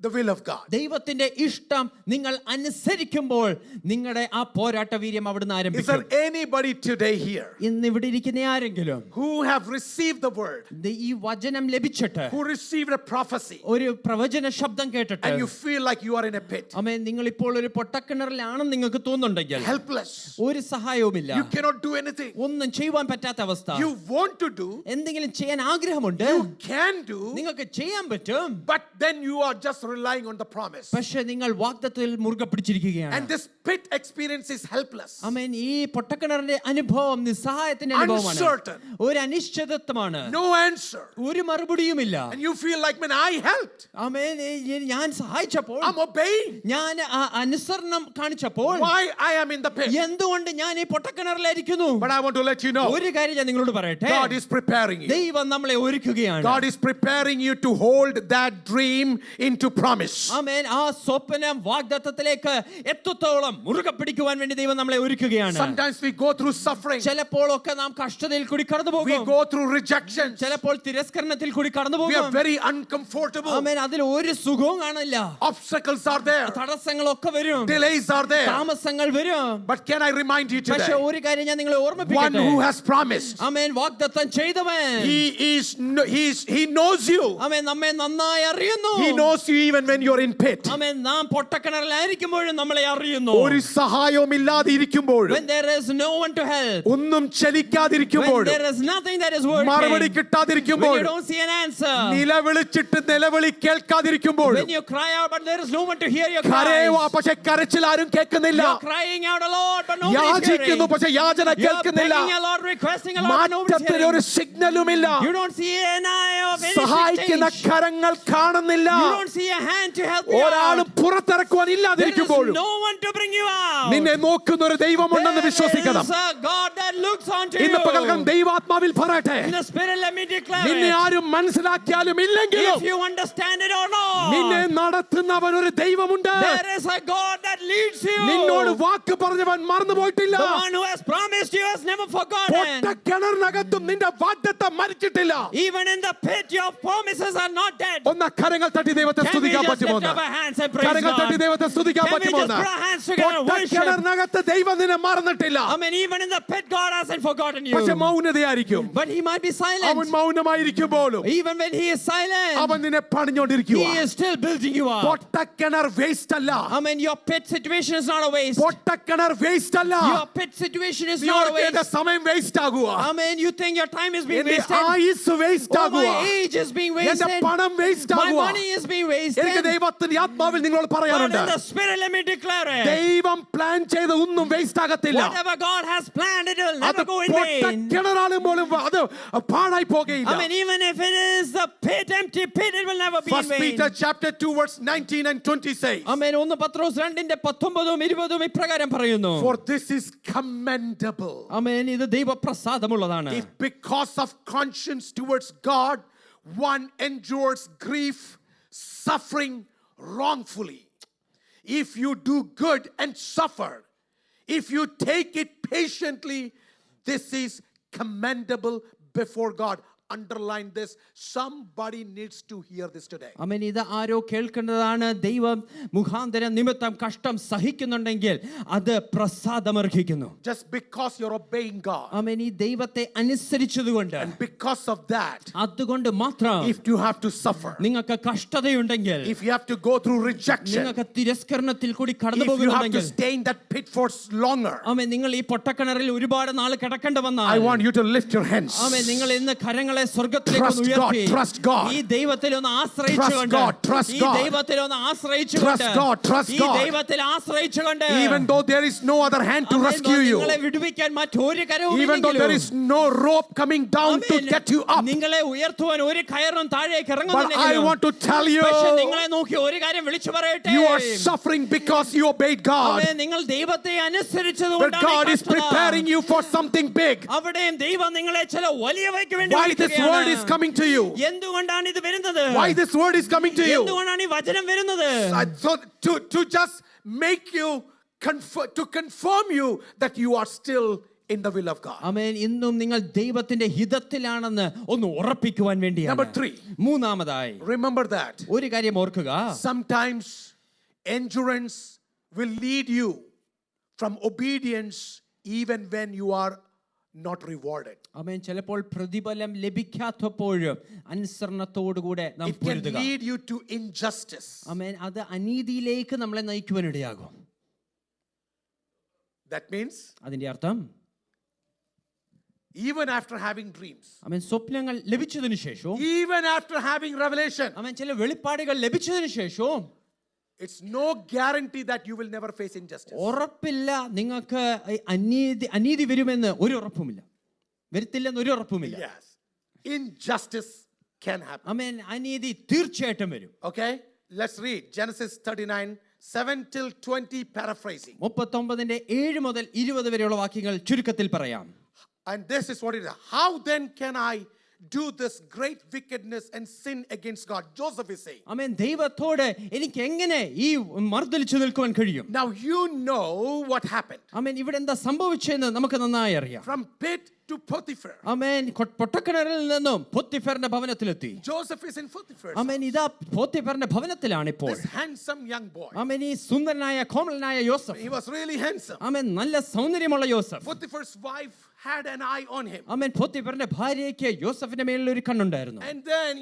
the will of God. ദൈവത്തിന്റെ ഇഷ്ടം നിങ്ങൾ അനുസരിക്കുമ്പോൾ നിങ്ങളുടെ ആ പോരാട്ട വീര്യം അവിടുന്ന് Is ആരംഭിക്കും. there anybody today here ഇന്ന് ഇവിടെ ഇരിക്കുന്ന ആരെങ്കിലും who have received the word, ഈ വചനം ലഭിച്ചിട്ട്, who received a prophecy, ഒരു പ്രവചന ശബ്ദം കേട്ടിട്ട്, and you feel like you are in a pit, ആമേൻ, നിങ്ങൾ ഇപ്പോൾ ഒരു പൊട്ടക്കിണറിലാണെന്ന് നിങ്ങൾക്ക് തോന്നുന്നുണ്ടെങ്കിൽ, helpless, ഒരു സഹായവുമില്ല, you cannot do anything, ഒന്നും ചെയ്യുവാൻ പറ്റാത്ത അവസ്ഥ, you want to do, എന്തെങ്കിലും ചെയ്യാൻ ആഗ്രഹമുണ്ട്, you can do, നിങ്ങൾക്ക് ചെയ്യാൻ പറ്റും, but then you are just relying on the promise. പക്ഷേ നിങ്ങൾ വാഗ്ദത്തത്തിൽ മുറുകെ പിടിച്ചിരിക്കുകയാണ്. And this pit experience is helpless, ആമേൻ. ഈ പൊട്ടക്കിണറിന്റെ അനുഭവം നിസ്സഹായത്തിന്റെ അനുഭവമാണ്. uncertain, ഒരു അനിശ്ചിതത്വമാണ്. no answer, ഒരു മറുപടിയുമില്ല. and you feel like, man, I helped, ആമേൻ. ഞാൻ സഹായിച്ചപ്പോൾ, I'm obeying, ഞാൻ അനുസരണം കാണിച്ചപ്പോൾ, why I am in the pit? എന്തുകൊണ്ട് ഞാൻ ഈ പൊട്ടക്കിണറിലായിരിക്കുന്നു? But I want to let you know, ഒരു കാര്യം ഞാൻ നിങ്ങളോട് പറയട്ടെ. God is preparing you. ദൈവം നമ്മളെ ഒരുക്കുകയാണ്. God is preparing you to hold that dream into promise. ആമേൻ. ആ സ്വപ്നം വാഗ്ദത്തത്തിലേക്ക് എത്തത്തോളം മുറുകെ പിടിക്കുവാൻ വേണ്ടി ദൈവം നമ്മളെ ഒരുക്കുകയാണ്. Sometimes we go through suffering. ചിലപ്പോഴൊക്കെ നാം കഷ്ടതയിൽ കൂടി കടന്നു We പോകും. go through rejection. ചിലപ്പോൾ തിരസ്കരണത്തിൽ കൂടി കടന്നു We are പോകും. very uncomfortable. ആമേൻ. അതിൽ ഒരു സുഖവും കാണില്ല. Obstacles are there. തടസ്സങ്ങളൊക്കെ വരും. Delays are there. താമസങ്ങൾ വരും. But can I remind you പക്ഷേ today? ഒരു കാര്യം ഞാൻ നിങ്ങളെ One ഓർമ്മിപ്പിക്കട്ടെ. who has promised. ആമേൻ. വാഗ്ദത്തം ചെയ്തവൻ. He knows you. ആമേൻ. നമ്മെ നന്നായി അറിയുന്നു. He knows you even when you're in pit. ആമേൻ. നാം പൊട്ടക്കിണറിലായിരിക്കുമ്പോഴും നമ്മളെ അറിയുന്നു. ഒരു സഹായവും ഇല്ലാതെ ഇരിക്കുമ്പോൾ, When there is no one to help. ഒന്നും ചലിക്കാതിരിക്കുമ്പോൾ, When there is nothing that is working. മറുപടി When കിട്ടാതിരിക്കുമ്പോൾ, you don't see an answer. നിലവിളിച്ചിട്ട് നിലവിളി കേൾക്കാതിരിക്കുമ്പോൾ, When you cry out but there is no one to hear your കരയുവാ cries. പക്ഷെ കരച്ചിൽ ആരും കേൾക്കുന്നില്ല. You're crying out a lot but nobody is യാചിക്കുന്നു hearing. പക്ഷെ യാചന You're കേൾക്കുന്നില്ല. begging a lot, requesting a lot but nobody is മാറ്റത്തിന് ഒരു hearing. സിഗ്നലുമില്ല. You don't see an eye of any സഹായിക്കുന്ന change. കരങ്ങൾ കാണുന്നില്ല. You don't see a hand to help you ഒരാളും out. പുറത്തിറക്കുവാൻ There is ഇല്ലാതിരിക്കുമ്പോഴും no one to bring you out. നിന്നെ നോക്കുന്ന ഒരു ദൈവമുണ്ടെന്ന് There വിശ്വസിക്കണം. is a God that looks onto ഇന്ന് you. പകൽക്കാലം ദൈവാത്മാവിൽ പറയട്ടെ, In the spirit, let me declare നിന്നെ it. ആരും മനസ്സിലാക്കിയാലും ഇല്ലെങ്കിലും If you understand it or നിന്നെ not, നടത്തുന്നവൻ ഒരു ദൈവമുണ്ട്. there is a God that leads you. നിന്നോട് വാക്ക് പറഞ്ഞവൻ മറന്നു പോയിട്ടില്ല. The one who has promised you has never forgotten. പൊട്ടക്കിണറിനകത്തും നിന്റെ വാഗ്ദത്തം മരിച്ചിട്ടില്ല. Even in the pit, your promises are not dead. ഒന്ന് കരങ്ങൾ തട്ടി ദൈവത്തെ Can we സ്തുതിക്കാൻ just പറ്റുമോ? lift up our hands and praise കരങ്ങൾ തട്ടി God? ദൈവത്തെ സ്തുതിക്കാൻ Can we പറ്റുമോ? just put our hands together and worship? പൊട്ടക്കിണറിനകത്ത് ദൈവം നിന്നെ മറന്നിട്ടില്ല. I mean, even in the pit, God hasn't forgotten you. പക്ഷെ മൗനതയായിരിക്കും. But He might be അവൻ silent. മൗനമായിരിക്കുമ്പോഴും Even when He is silent, അവൻ നിന്നെ പണിഞ്ഞോണ്ടിരിക്കുക. He is still building you up. പൊട്ടക്കിണർ waste അല്ല. I mean, your pit situation is not a waste. പൊട്ടക്കിണർ waste അല്ല. Your pit situation is നീ not a ഓർത്ത് എന്റെ waste. സമയം വേസ്റ്റ് ആകുക. I mean, you think your time is being എന്റെ wasted? ആയുസ് വേസ്റ്റ് Oh, ആകുക. my age is being എന്റെ wasted. പണം വേസ്റ്റ് My ആകുക. money is being എനിക്ക് wasted. ദൈവത്തിന്റെ ആത്മാവിൽ നിങ്ങളോട് But പറയാനുണ്ട്, in the spirit, let me declare it. ദൈവം പ്ലാൻ ചെയ്ത ഒന്നും വേസ്റ്റ് ആകത്തില്ല. Whatever God has planned, it will അത് never go in vain. പൊട്ടക്കിണറാണ് പോലും അത് പാഴായി പോകുകയില്ല. I mean, even if it is the pit, empty pit, it will never be in 1 vain. Peter chapter 2 verse 19 and 20 says, Amen. 1 പത്രോസ് 2:19-20 ഇപ്രകാരം പറയുന്നു. for this is commendable. Amen. ഇത് ദൈവപ്രസാദമുള്ളതാണ്. If because of conscience towards God one endures grief, suffering wrongfully, if you do good and suffer, if you take it patiently, this is commendable before God. Underline this. Somebody needs to hear this today. അമേൻ. ഇത് ആരോ കേൾക്കേണ്ടതാണ്. ദൈവം മുഖാന്തരം നിമിത്തം കഷ്ടം സഹിക്കുന്നുണ്ടെങ്കിൽ അത് പ്രസാദമർഹിക്കുന്നു. Just because you're obeying God, അമേൻ. ഈ ദൈവത്തെ അനുസരിച്ചതുകൊണ്ട്, and because of that, അതുകൊണ്ട് മാത്രം if you have to suffer, നിങ്ങൾക്ക് കഷ്ടതയുണ്ടെങ്കിൽ, if you have to go through rejection, നിങ്ങൾക്ക് തിരസ്കരണത്തിൽ കൂടി കടന്നു if you have to പോകുന്നുണ്ടെങ്കിൽ, stay in that pit for longer, അമേൻ, നിങ്ങൾ ഈ പൊട്ടക്കിണറിൽ ഒരുപാട് നാൾ കിടക്കേണ്ടി I വന്നാൽ, want you to lift your hands. അമേൻ, നിങ്ങൾ ഇന്ന് കരങ്ങളെ സ്വർഗ്ഗത്തിലേക്ക് Trust ഒന്ന് God, ഉയർത്തി trust God. ഈ ദൈവത്തിൽ ഒന്ന് ആശ്രയിച്ചുകൊണ്ട്, God, trust ഈ God. ദൈവത്തിൽ ഒന്ന് ആശ്രയിച്ചുകൊണ്ട്, Trust God, trust ഈ God. ദൈവത്തിൽ ആശ്രയിച്ചുകൊണ്ട്, Even though there is no other hand to amen, rescue you, നിങ്ങളെ വിടുവിക്കാൻ മറ്റൊരു കരവും even though there ഇല്ലെങ്കിലും, is no rope coming down to amen, get you up, നിങ്ങളെ ഉയർത്തുവാൻ ഒരു കയറും താഴേക്ക് but I ഇറങ്ങുന്നില്ലെങ്കിലും, want to tell you, പക്ഷേ നിങ്ങളെ നോക്കി ഒരു കാര്യം വിളിച്ചു പറയട്ടെ, you are suffering because you obeyed God. അമേൻ, നിങ്ങൾ ദൈവത്തെ But അനുസരിച്ചതുകൊണ്ടാണ് God ഈ is കഷ്ടത. preparing you for something big. അവിടെയും ദൈവം നിങ്ങളെ ചില വലിയവയ്ക്ക് വേണ്ടി Why this വിളിക്കുകയാണ്. word is coming to you? എന്തുകൊണ്ടാണ് ഇത് വരുന്നത്? Why this word is coming to you? എന്തുകൊണ്ടാണ് ഈ വചനം വരുന്നത്? So to just make you to confirm you that you are still in the will of God. ആമേൻ. ഇന്നും നിങ്ങൾ ദൈവത്തിന്റെ ഹിതത്തിലാണെന്ന് ഒന്ന് ഉറപ്പിക്കുവാൻ വേണ്ടിയാണ്. Number 3. മൂന്നാമതായി Remember that. ഒരു കാര്യം ഓർക്കുക. Sometimes endurance will lead you from obedience even when you are not rewarded. ആമേൻ. ചിലപ്പോൾ പ്രതിഫലം ലഭിക്കാത്തപ്പോഴും അനുസരണത്തോടുകൂടെ നാം It can പൊരുതുക. lead you to injustice. ആമേൻ. അത് അനീതിയിലേക്ക് നമ്മളെ നയിക്കുവാനിടയാകും. That means അതിന്റെ അർത്ഥം, even after having dreams, ആമേൻ, സ്വപ്നങ്ങൾ ലഭിച്ചതിനു ശേഷവും, even after having revelation, ആമേൻ, ചില വെളിപ്പാടുകൾ ലഭിച്ചതിനു ശേഷവും, it's no guarantee that you will never face injustice. ഉറപ്പില്ല നിങ്ങൾക്ക് അനീതി വരുമെന്ന് ഒരു ഉറപ്പുമില്ല, വരുത്തില്ലെന്ന് ഒരു ഉറപ്പുമില്ല. Yes, injustice can happen. ആമേൻ. അനീതി തീർച്ചയായിട്ടും വരും. Okay, let's read Genesis 39:7-20, paraphrasing. 39:7-20 വരെയുള്ള വാക്യങ്ങൾ ചുരുക്കത്തിൽ പറയാം. And this is what it is. How then can I do this great wickedness and sin against God? Joseph is saying. ആമേൻ ദൈവത്തോട് എനിക്ക് എങ്ങനെ ഈ മർദ്ദലിച്ചു നിൽക്കുവാൻ കഴിയും? Now you know what happened. ആമേൻ ഇവിടെ എന്താ സംഭവിച്ചതെന്ന് നമുക്ക് നന്നായി അറിയാം. From pit to Potiphar. ആമേൻ പൊട്ടക്കിണറിൽ നിന്നും പോത്തിഫറിന്റെ ഭവനത്തിലെത്തി. Joseph is in Potiphar's ആമേൻ ഇതാ പോത്തിഫറിന്റെ ഭവനത്തിലാണ് ഇപ്പോൾ. This handsome young boy. ആമേൻ ഈ സുന്ദരനായ കോമളനായ യോസഫ്. He was really handsome. ആമേൻ നല്ല സൗന്ദര്യമുള്ള യോസഫ്. Potiphar's wife had an eye on him. ആമേൻ പോത്തിഫറിന്റെ ഭാര്യയ്ക്ക് യോസഫിന്റെ മേലിൽ ഒരു കണ്ണുണ്ടായിരുന്നു. And then,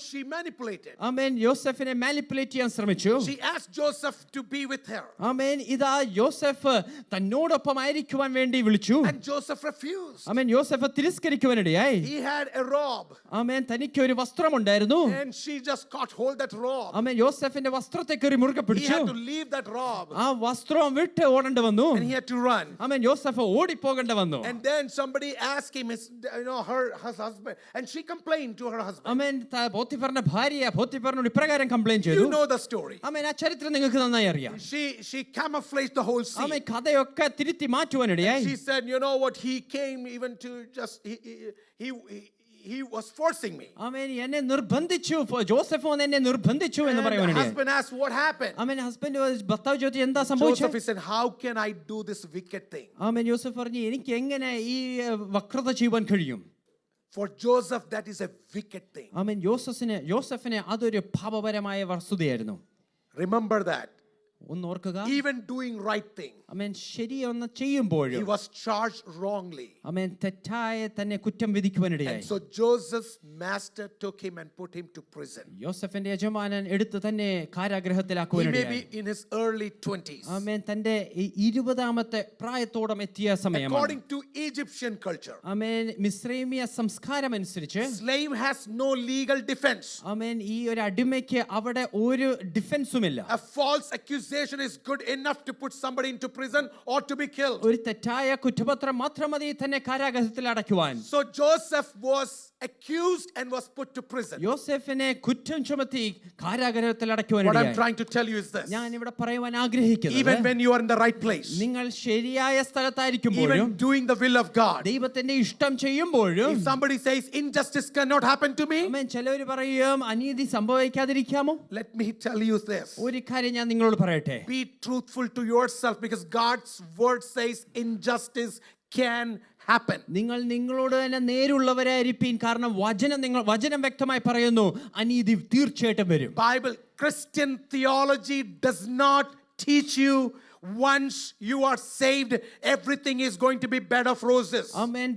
she manipulated. Amen യോസഫിനെ മാനിപ്പുലേറ്റ് ചെയ്യാൻ ശ്രമിച്ചു. She asked Joseph to be with her. ആമേൻ ഇതാ യോസഫ് തന്നോടൊപ്പം ആയിരിക്കുവാൻ വേണ്ടി വിളിച്ചു. And Joseph refused. Amen Joseph തിരസ്കരിക്കുവാനിടയായി. He had a robe. ആമേൻ തനിക്ക് ഒരു വസ്ത്രമുണ്ടായിരുന്നു. And she just caught hold that robe. ആമേൻ യോസഫിന്റെ വസ്ത്രത്തെ കയറി മുറുകെ He പിടിച്ചു. had to leave that robe. ആ വസ്ത്രം വിട്ട് ഓടേണ്ടി വന്നു. And he had to run. ആമേൻ യോസഫ് ഓടിപ്പോകേണ്ടി വന്നു. And then somebody asked him, her husband, and she complained to her husband. ആമേൻ പോത്തിഫറിന്റെ ഭാര്യ പോത്തിഫറിനോട് ഇപ്രകാരം കംപ്ലൈന്റ് ചെയ്തു. You know the story. ആമേൻ ആ ചരിത്രം നിങ്ങൾക്ക് നന്നായി അറിയാം. She camouflaged the whole scene. ആമേൻ കഥയൊക്കെ തിരുത്തി മാറ്റുവാനിടയായി. She said, you know what? He came even to just he was forcing me. ആമേൻ എന്നെ നിർബന്ധിച്ചു. ജോസഫ് വന്ന് എന്നെ നിർബന്ധിച്ചു എന്ന് And the പറയുവാനിടയായി. husband asked, what happened? ആമേൻ ഭർത്താവ് ചോദിച്ചു എന്താ സംഭവിച്ചത്? Joseph said, how can I do this wicked thing? ആമേൻ യോസഫ് പറഞ്ഞു എനിക്ക് എങ്ങനെ ഈ വക്രത ചെയ്യുവാൻ കഴിയും? For Joseph, that is a wicked thing. ആമേൻ യോസഫിനെ അതൊരു പാപപരമായ വസ്തുതയായിരുന്നു. Remember that. ഒന്ന് ഓർക്കുക. Even doing right thing, ആമേൻ ശരിയൊന്ന് ചെയ്യുമ്പോഴും he was charged wrongly. ആമേൻ തെറ്റായ തന്നെ കുറ്റം വിധിക്കുവാനിടയായി. And so Joseph's master took him and put him to prison. യോസഫിന്റെ യജമാനൻ എടുത്ത് തന്നെ He may കാരാഗൃഹത്തിലാക്കുവാനിടയായി. be in his early 20s. ആമേൻ തന്റെ 20-ാമത്തെ പ്രായത്തോളം എത്തിയ സമയമാണ്. According to Egyptian culture, ആമേൻ മിസ്രൈമിയ സംസ്കാരം അനുസരിച്ച് slave has no legal defense. ആമേൻ ഈ ഒരു അടിമയ്ക്ക് അവിടെ ഒരു ഡിഫൻസുമില്ല. A false accusation is good enough to put somebody into prison or to be killed. ഒരു തെറ്റായ കുറ്റപത്രം മാത്രം മതി തന്നെ കാരാഗൃഹത്തിൽ അടയ്ക്കുവാൻ. So Joseph was accused and was put to prison. യോസെഫിനെ കുറ്റം ചുമത്തി കാരാഗൃഹത്തിൽ What I'm അടയ്ക്കുവാനിടയായി. trying to tell you is this. ഞാൻ ഇവിടെ പറയുവാൻ ആഗ്രഹിക്കുന്നത് Even when you are in the right place, നിങ്ങൾ ശരിയായ സ്ഥലത്തായിരിക്കുമ്പോഴും even doing the will of God, ദൈവത്തിന്റെ ഇഷ്ടം ചെയ്യുമ്പോഴും if somebody says injustice cannot happen to me, ആമേൻ ചിലവർ പറയും അനീതി സംഭവിക്കാതിരിക്കാമോ? let me tell you this. ഒരു കാര്യം ഞാൻ നിങ്ങളോട് പറയട്ടെ. Be truthful to yourself because God's word says injustice can happen. നിങ്ങൾ നിങ്ങളോട് തന്നെ നേരുള്ളവരായിരിക്കും. കാരണം വചനം വ്യക്തമായി പറയുന്നു അനീതി തീർച്ചയായിട്ടും വരും. Bible, Christian theology does not teach you once you are saved everything is going to be bed of roses. ആമേൻ.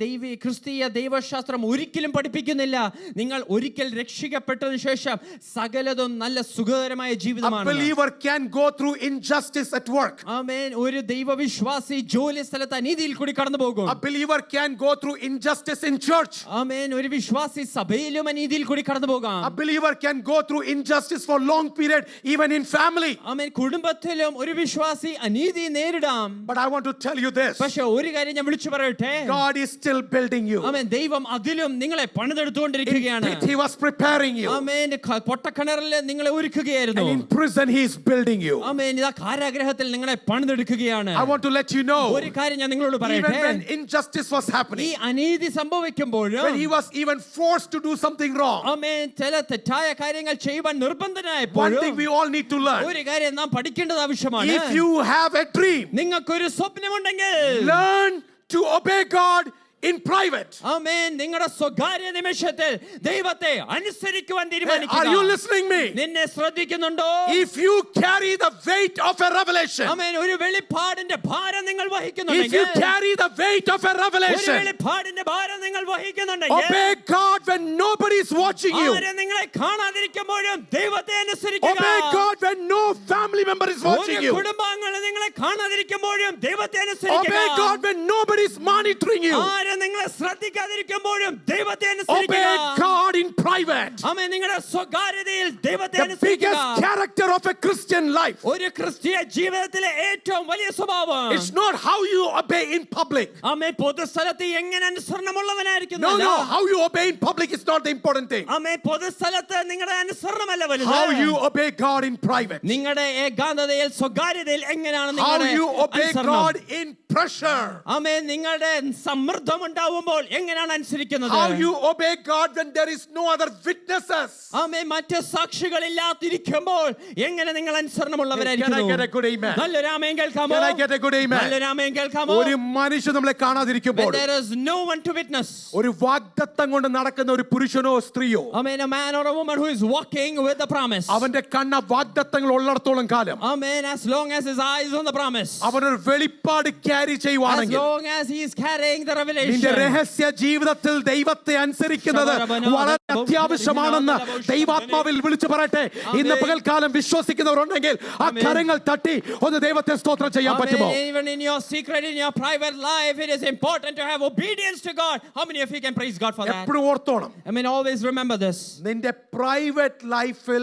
ക്രിസ്തീയ ദൈവശാസ്ത്രം ഒരിക്കലും പഠിപ്പിക്കുന്നില്ല നിങ്ങൾ ഒരിക്കൽ രക്ഷിക്കപ്പെട്ടതിനു ശേഷം സകലതും നല്ല സുഖകരമായ A ജീവിതമാണ്. believer can go through injustice at work. ആമേൻ. ഒരു ദൈവവിശ്വാസി ജോലി സ്ഥലത്ത് അനീതിയിൽ കൂടി കടന്നു പോകും. A believer can go through injustice in church. ആമേൻ. ഒരു വിശ്വാസി സഭയിലും അനീതിയിൽ കൂടി കടന്നു പോകാം. A believer can go through injustice for long period even in family. ആമേൻ. കുടുംബത്തിലും ഒരു വിശ്വാസി അനീതി നേരിടാം. But I want to tell you this. പക്ഷേ ഒരു കാര്യം ഞാൻ വിളിച്ചു പറയട്ടെ. God is still building you. ആമേൻ. ദൈവം അതിലും നിങ്ങളെ പണിതെടുത്തുകൊണ്ടിരിക്കുകയാണ്. He was preparing you. ആമേൻ. പൊട്ടക്കിണറിൽ നിങ്ങളെ ഒരുക്കുകയായിരുന്നു. And in prison he is building you. ആമേൻ. ഇതാ കാരാഗൃഹത്തിൽ നിങ്ങളെ പണിതെടുക്കുകയാണ്. I want to let you know. ഒരു കാര്യം ഞാൻ നിങ്ങളോട് Even പറയട്ടെ. when injustice was ഈ happening, അനീതി സംഭവിക്കുമ്പോഴും when he was even forced to do something wrong, ആമേൻ ചില തെറ്റായ കാര്യങ്ങൾ ചെയ്യുവാൻ one നിർബന്ധനായപ്പോഴും thing we all need to learn. ഒരു കാര്യം നാം പഠിക്കേണ്ടത് ആവശ്യമാണ്. If you have a dream, നിങ്ങൾക്കൊരു സ്വപ്നമുണ്ടെങ്കിൽ learn to obey God in private. ആമേൻ. നിങ്ങളുടെ സ്വകാര്യ നിമിഷത്തിൽ ദൈവത്തെ അനുസരിക്കുവാൻ തീരുമാനിക്കുക. Are you listening me? നിന്നെ ശ്രദ്ധിക്കുന്നുണ്ടോ? If you carry the weight of a revelation, ആമേൻ. ഒരു വെളിപ്പാടിന്റെ ഭാരം നിങ്ങൾ if you വഹിക്കുന്നുണ്ടെങ്കിൽ, carry the weight of a ഒരു revelation, വെളിപ്പാടിന്റെ ഭാരം നിങ്ങൾ വഹിക്കുന്നുണ്ടെങ്കിൽ, obey God when nobody is watching you. ആരും നിങ്ങളെ കാണാതിരിക്കുമ്പോഴും ദൈവത്തെ അനുസരിക്കുക. Obey God when no family member is watching ഒരു you. കുടുംബാംഗങ്ങൾ നിങ്ങളെ കാണാതിരിക്കുമ്പോഴും ദൈവത്തെ അനുസരിക്കുക. Obey God when nobody is monitoring you. ആരും നിങ്ങളെ ശ്രദ്ധിക്കാതിരിക്കുമ്പോഴും ദൈവത്തെ Obey അനുസരിക്കുക. God in private. ആമേൻ. നിങ്ങളുടെ സ്വകാര്യതയിൽ ദൈവത്തെ The അനുസരിക്കുക. biggest character of a Christian life. ഒരു ക്രിസ്തീയ ജീവിതത്തിലെ ഏറ്റവും വലിയ സ്വഭാവം It's not how you obey in public. ആമേൻ. പൊതുസ്ഥലത്ത് എങ്ങനെ അനുസരണമുള്ളവനായിരിക്കുന്നു. No. How you obey in public is not the important thing. ആമേൻ. പൊതുസ്ഥലത്ത് നിങ്ങളുടെ അനുസരണമല്ല വലുത്. How you obey God in private. നിങ്ങളുടെ ഏകാന്തതയിൽ സ്വകാര്യതയിൽ എങ്ങനെയാണ് How നിങ്ങളുടെ you obey അനുസരണം? God in pressure. ആമേൻ. നിങ്ങളുടെ സമ്മർദ്ദം ഉണ്ടാവുമ്പോൾ എങ്ങനെയാണ് അനുസരിക്കുന്നത്? How you obey God when there is no other witnesses. ആമേൻ. മറ്റ് സാക്ഷികളില്ലാതിരിക്കുമ്പോൾ എങ്ങനെ നിങ്ങൾ Can I അനുസരണമുള്ളവരായിരിക്കുന്നു? get a good amen? നല്ലൊരു ആമേൻ കേൾക്കാമോ? Can I get a good amen? നല്ലൊരു ആമേൻ കേൾക്കാമോ? ഒരു മനുഷ്യൻ നമ്മളെ When കാണാതിരിക്കുമ്പോൾ there is no one to witness. ഒരു വാഗ്ദത്തം കൊണ്ട് നടക്കുന്ന ഒരു പുരുഷനോ സ്ത്രീയോ Amen. A man or a woman who is walking with the promise. അവന്റെ കണ്ണ വാഗ്ദത്തങ്ങൾ ഉള്ളിടത്തോളം കാലം Amen. As long as his eyes on the promise. അവനൊരു വെളിപ്പാട് ക്യാരി As ചെയ്യുവാണെങ്കിൽ long as he is carrying the നിന്റെ revelation. രഹസ്യ ജീവിതത്തിൽ ദൈവത്തെ അനുസരിക്കുന്നത് വളരെ അത്യാവശ്യമാണെന്ന് ദൈവാത്മാവിൽ വിളിച്ചു പറയട്ടെ. ഇന്ന് പകൽക്കാലം വിശ്വസിക്കുന്നവരുണ്ടെങ്കിൽ ആ കരങ്ങൾ തട്ടി ഒന്ന് ദൈവത്തെ സ്തോത്രം ചെയ്യാൻ പറ്റുമോ? Amen. Even in your secret, in your private life, it is important to have obedience to God. How many of you can praise God for that? എപ്പോഴും ഓർത്തോണം, I mean, always remember this. നിന്റെ private ലൈഫിൽ